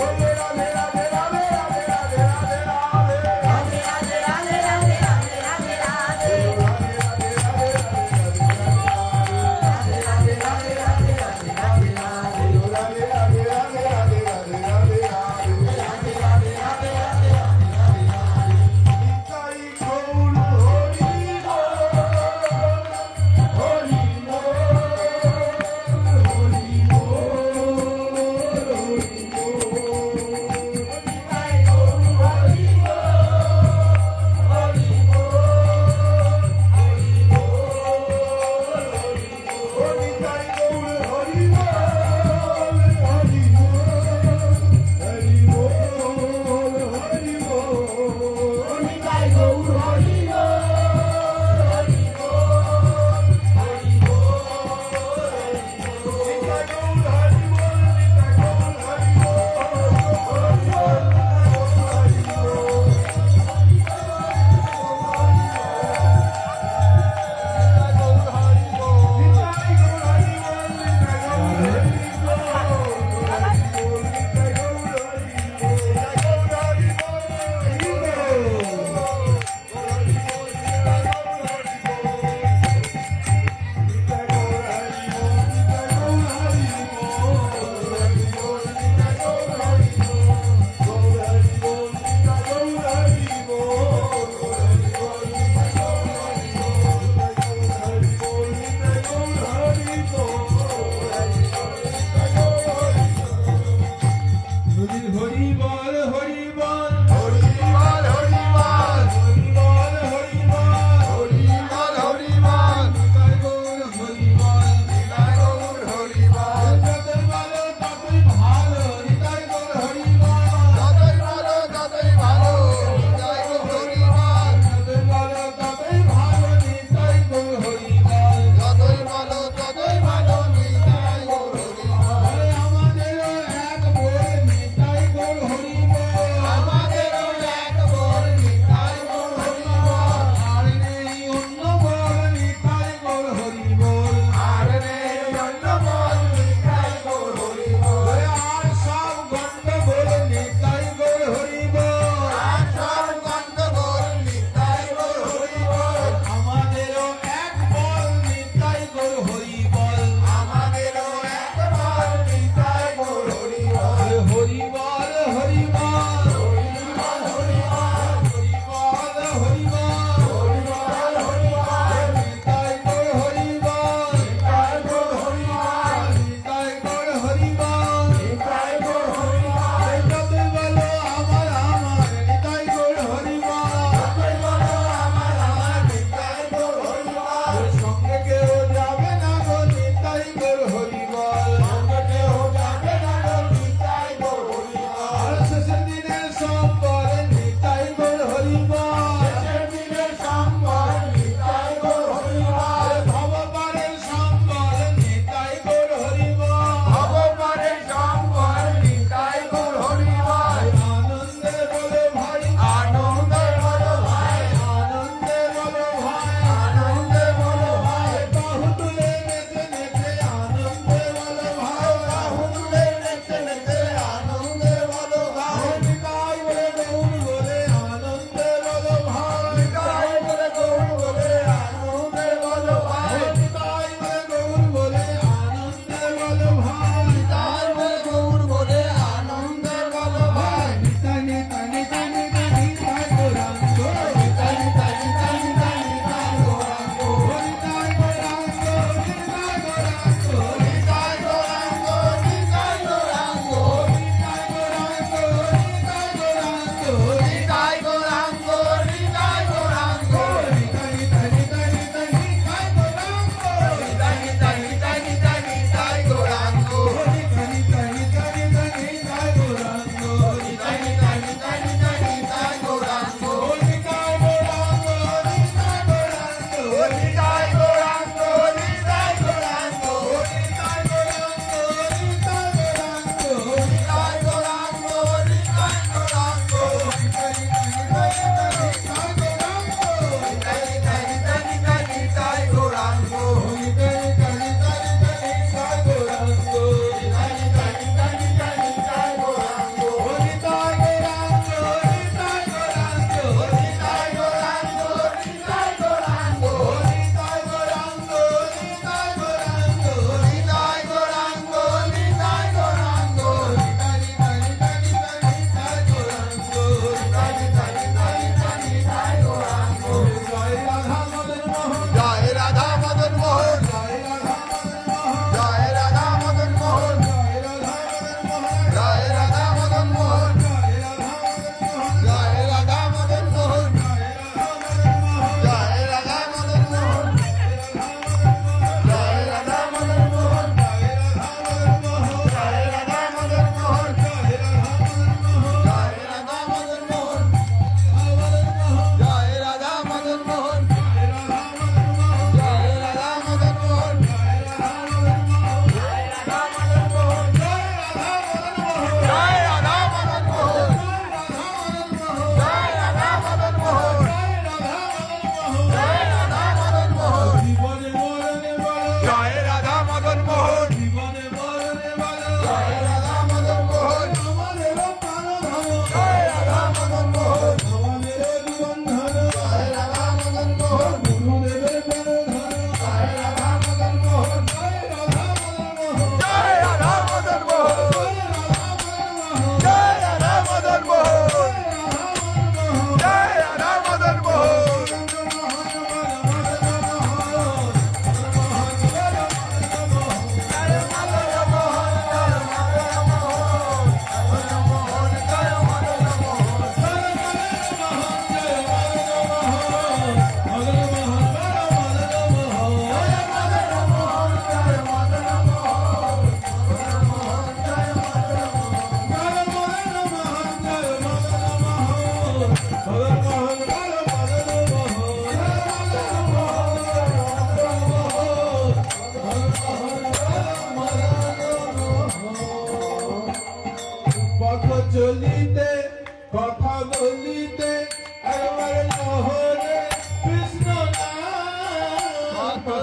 [SPEAKER 2] Raधे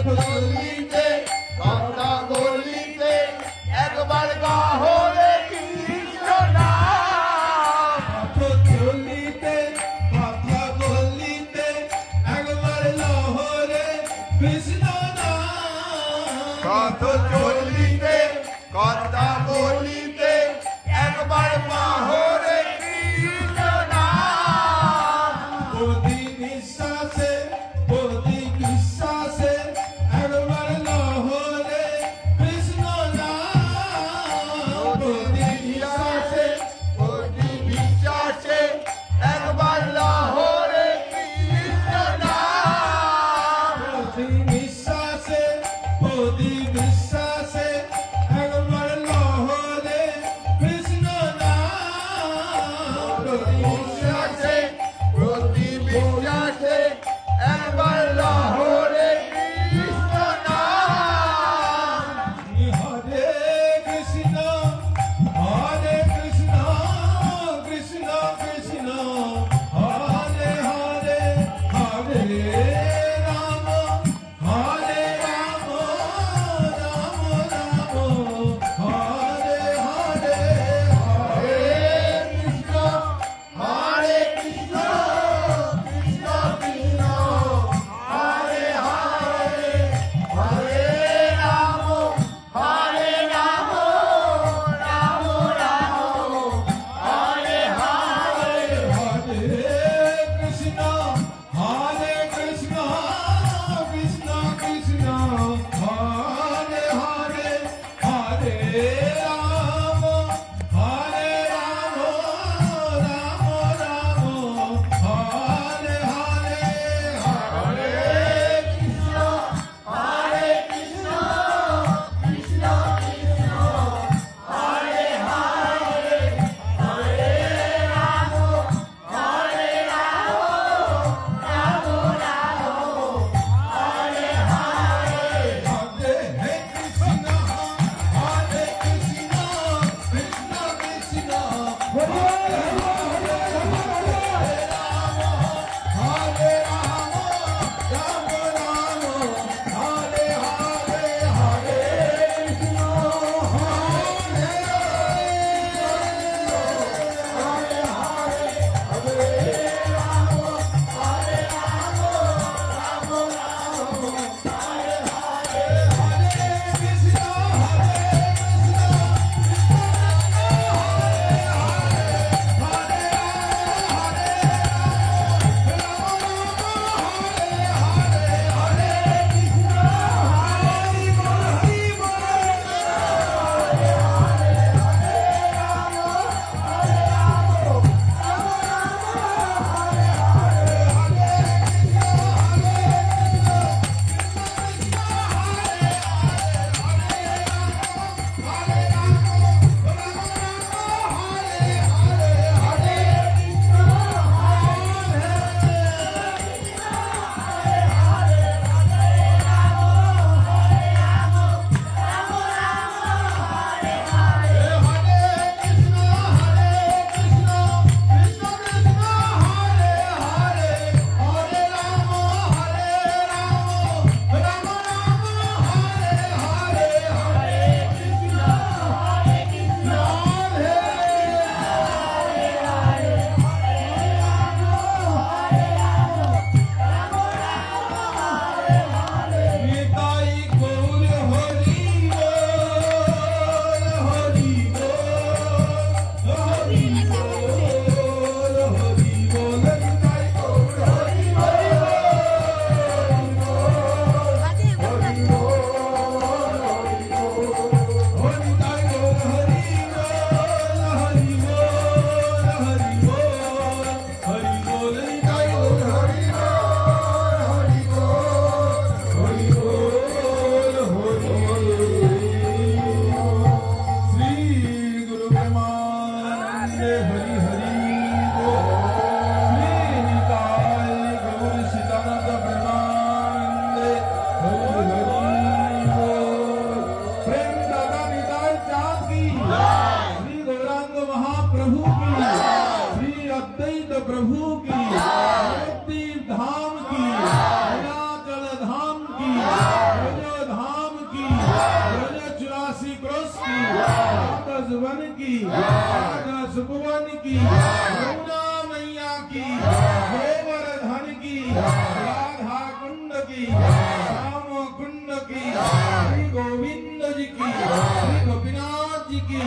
[SPEAKER 3] চলিতে কথা বলিতে একবার গাহো রে কৃষ্ণ নাম।
[SPEAKER 1] পথ চলিতে কথা বলিতে একবার লহরে কৃষ্ণ নাম।
[SPEAKER 3] পথ চলিতে কথা বলিতে একবার গাহো রে কৃষ্ণ নাম।
[SPEAKER 1] প্রতি নিঃশ্বাসে প্রতি বিশ্বাসে একবার লহরে কৃষ্ণ নাম। প্রতি নিঃশ্বাসে
[SPEAKER 3] প্রতি বিশ্বাসে একবার লাহো রে কৃষ্ণ নাম।
[SPEAKER 1] প্রতি নিঃশ্বাসে প্রতি বিশ্বাসে একবার লহরে কৃষ্ণ নাম। প্রতি
[SPEAKER 3] বিশ্বাসে প্রতি বিশ্বাসে একবার লাহো রে কৃষ্ণ নাম।
[SPEAKER 1] হরে কৃষ্ণ কৃষ্ণ কৃষ্ণ হরে হরে হরে রাম হরে রাম রাম রাম হরে হরে হরে
[SPEAKER 3] কৃষ্ণ হরে কৃষ্ণ কৃষ্ণ কৃষ্ণ
[SPEAKER 1] की, राधा सुभवन की, यमुना मैया की, गोवर्धन की, राधा कुंड की, श्याम कुंड की, श्री गोविंद जी की, श्री गोपीनाथ जी की,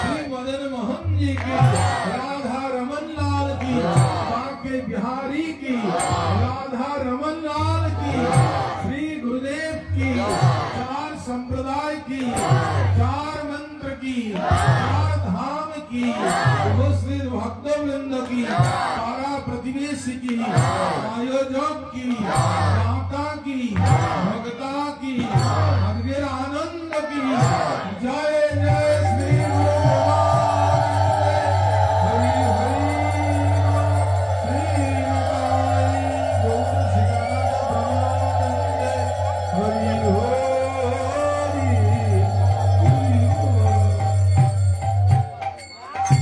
[SPEAKER 1] श्री मदन मोहन जी की, राधा रमन लाल की, बांके बिहारी की, राधा रमन लाल की, श्री गुरुदेव की, चार संप्रदाय की, चार मंत्र की, चार धाम की, श्री भक्तवृंद की, तारा प्रतिवेश की, आयोजक की, माता की, भगता की, अद्भुत आनंद की, जय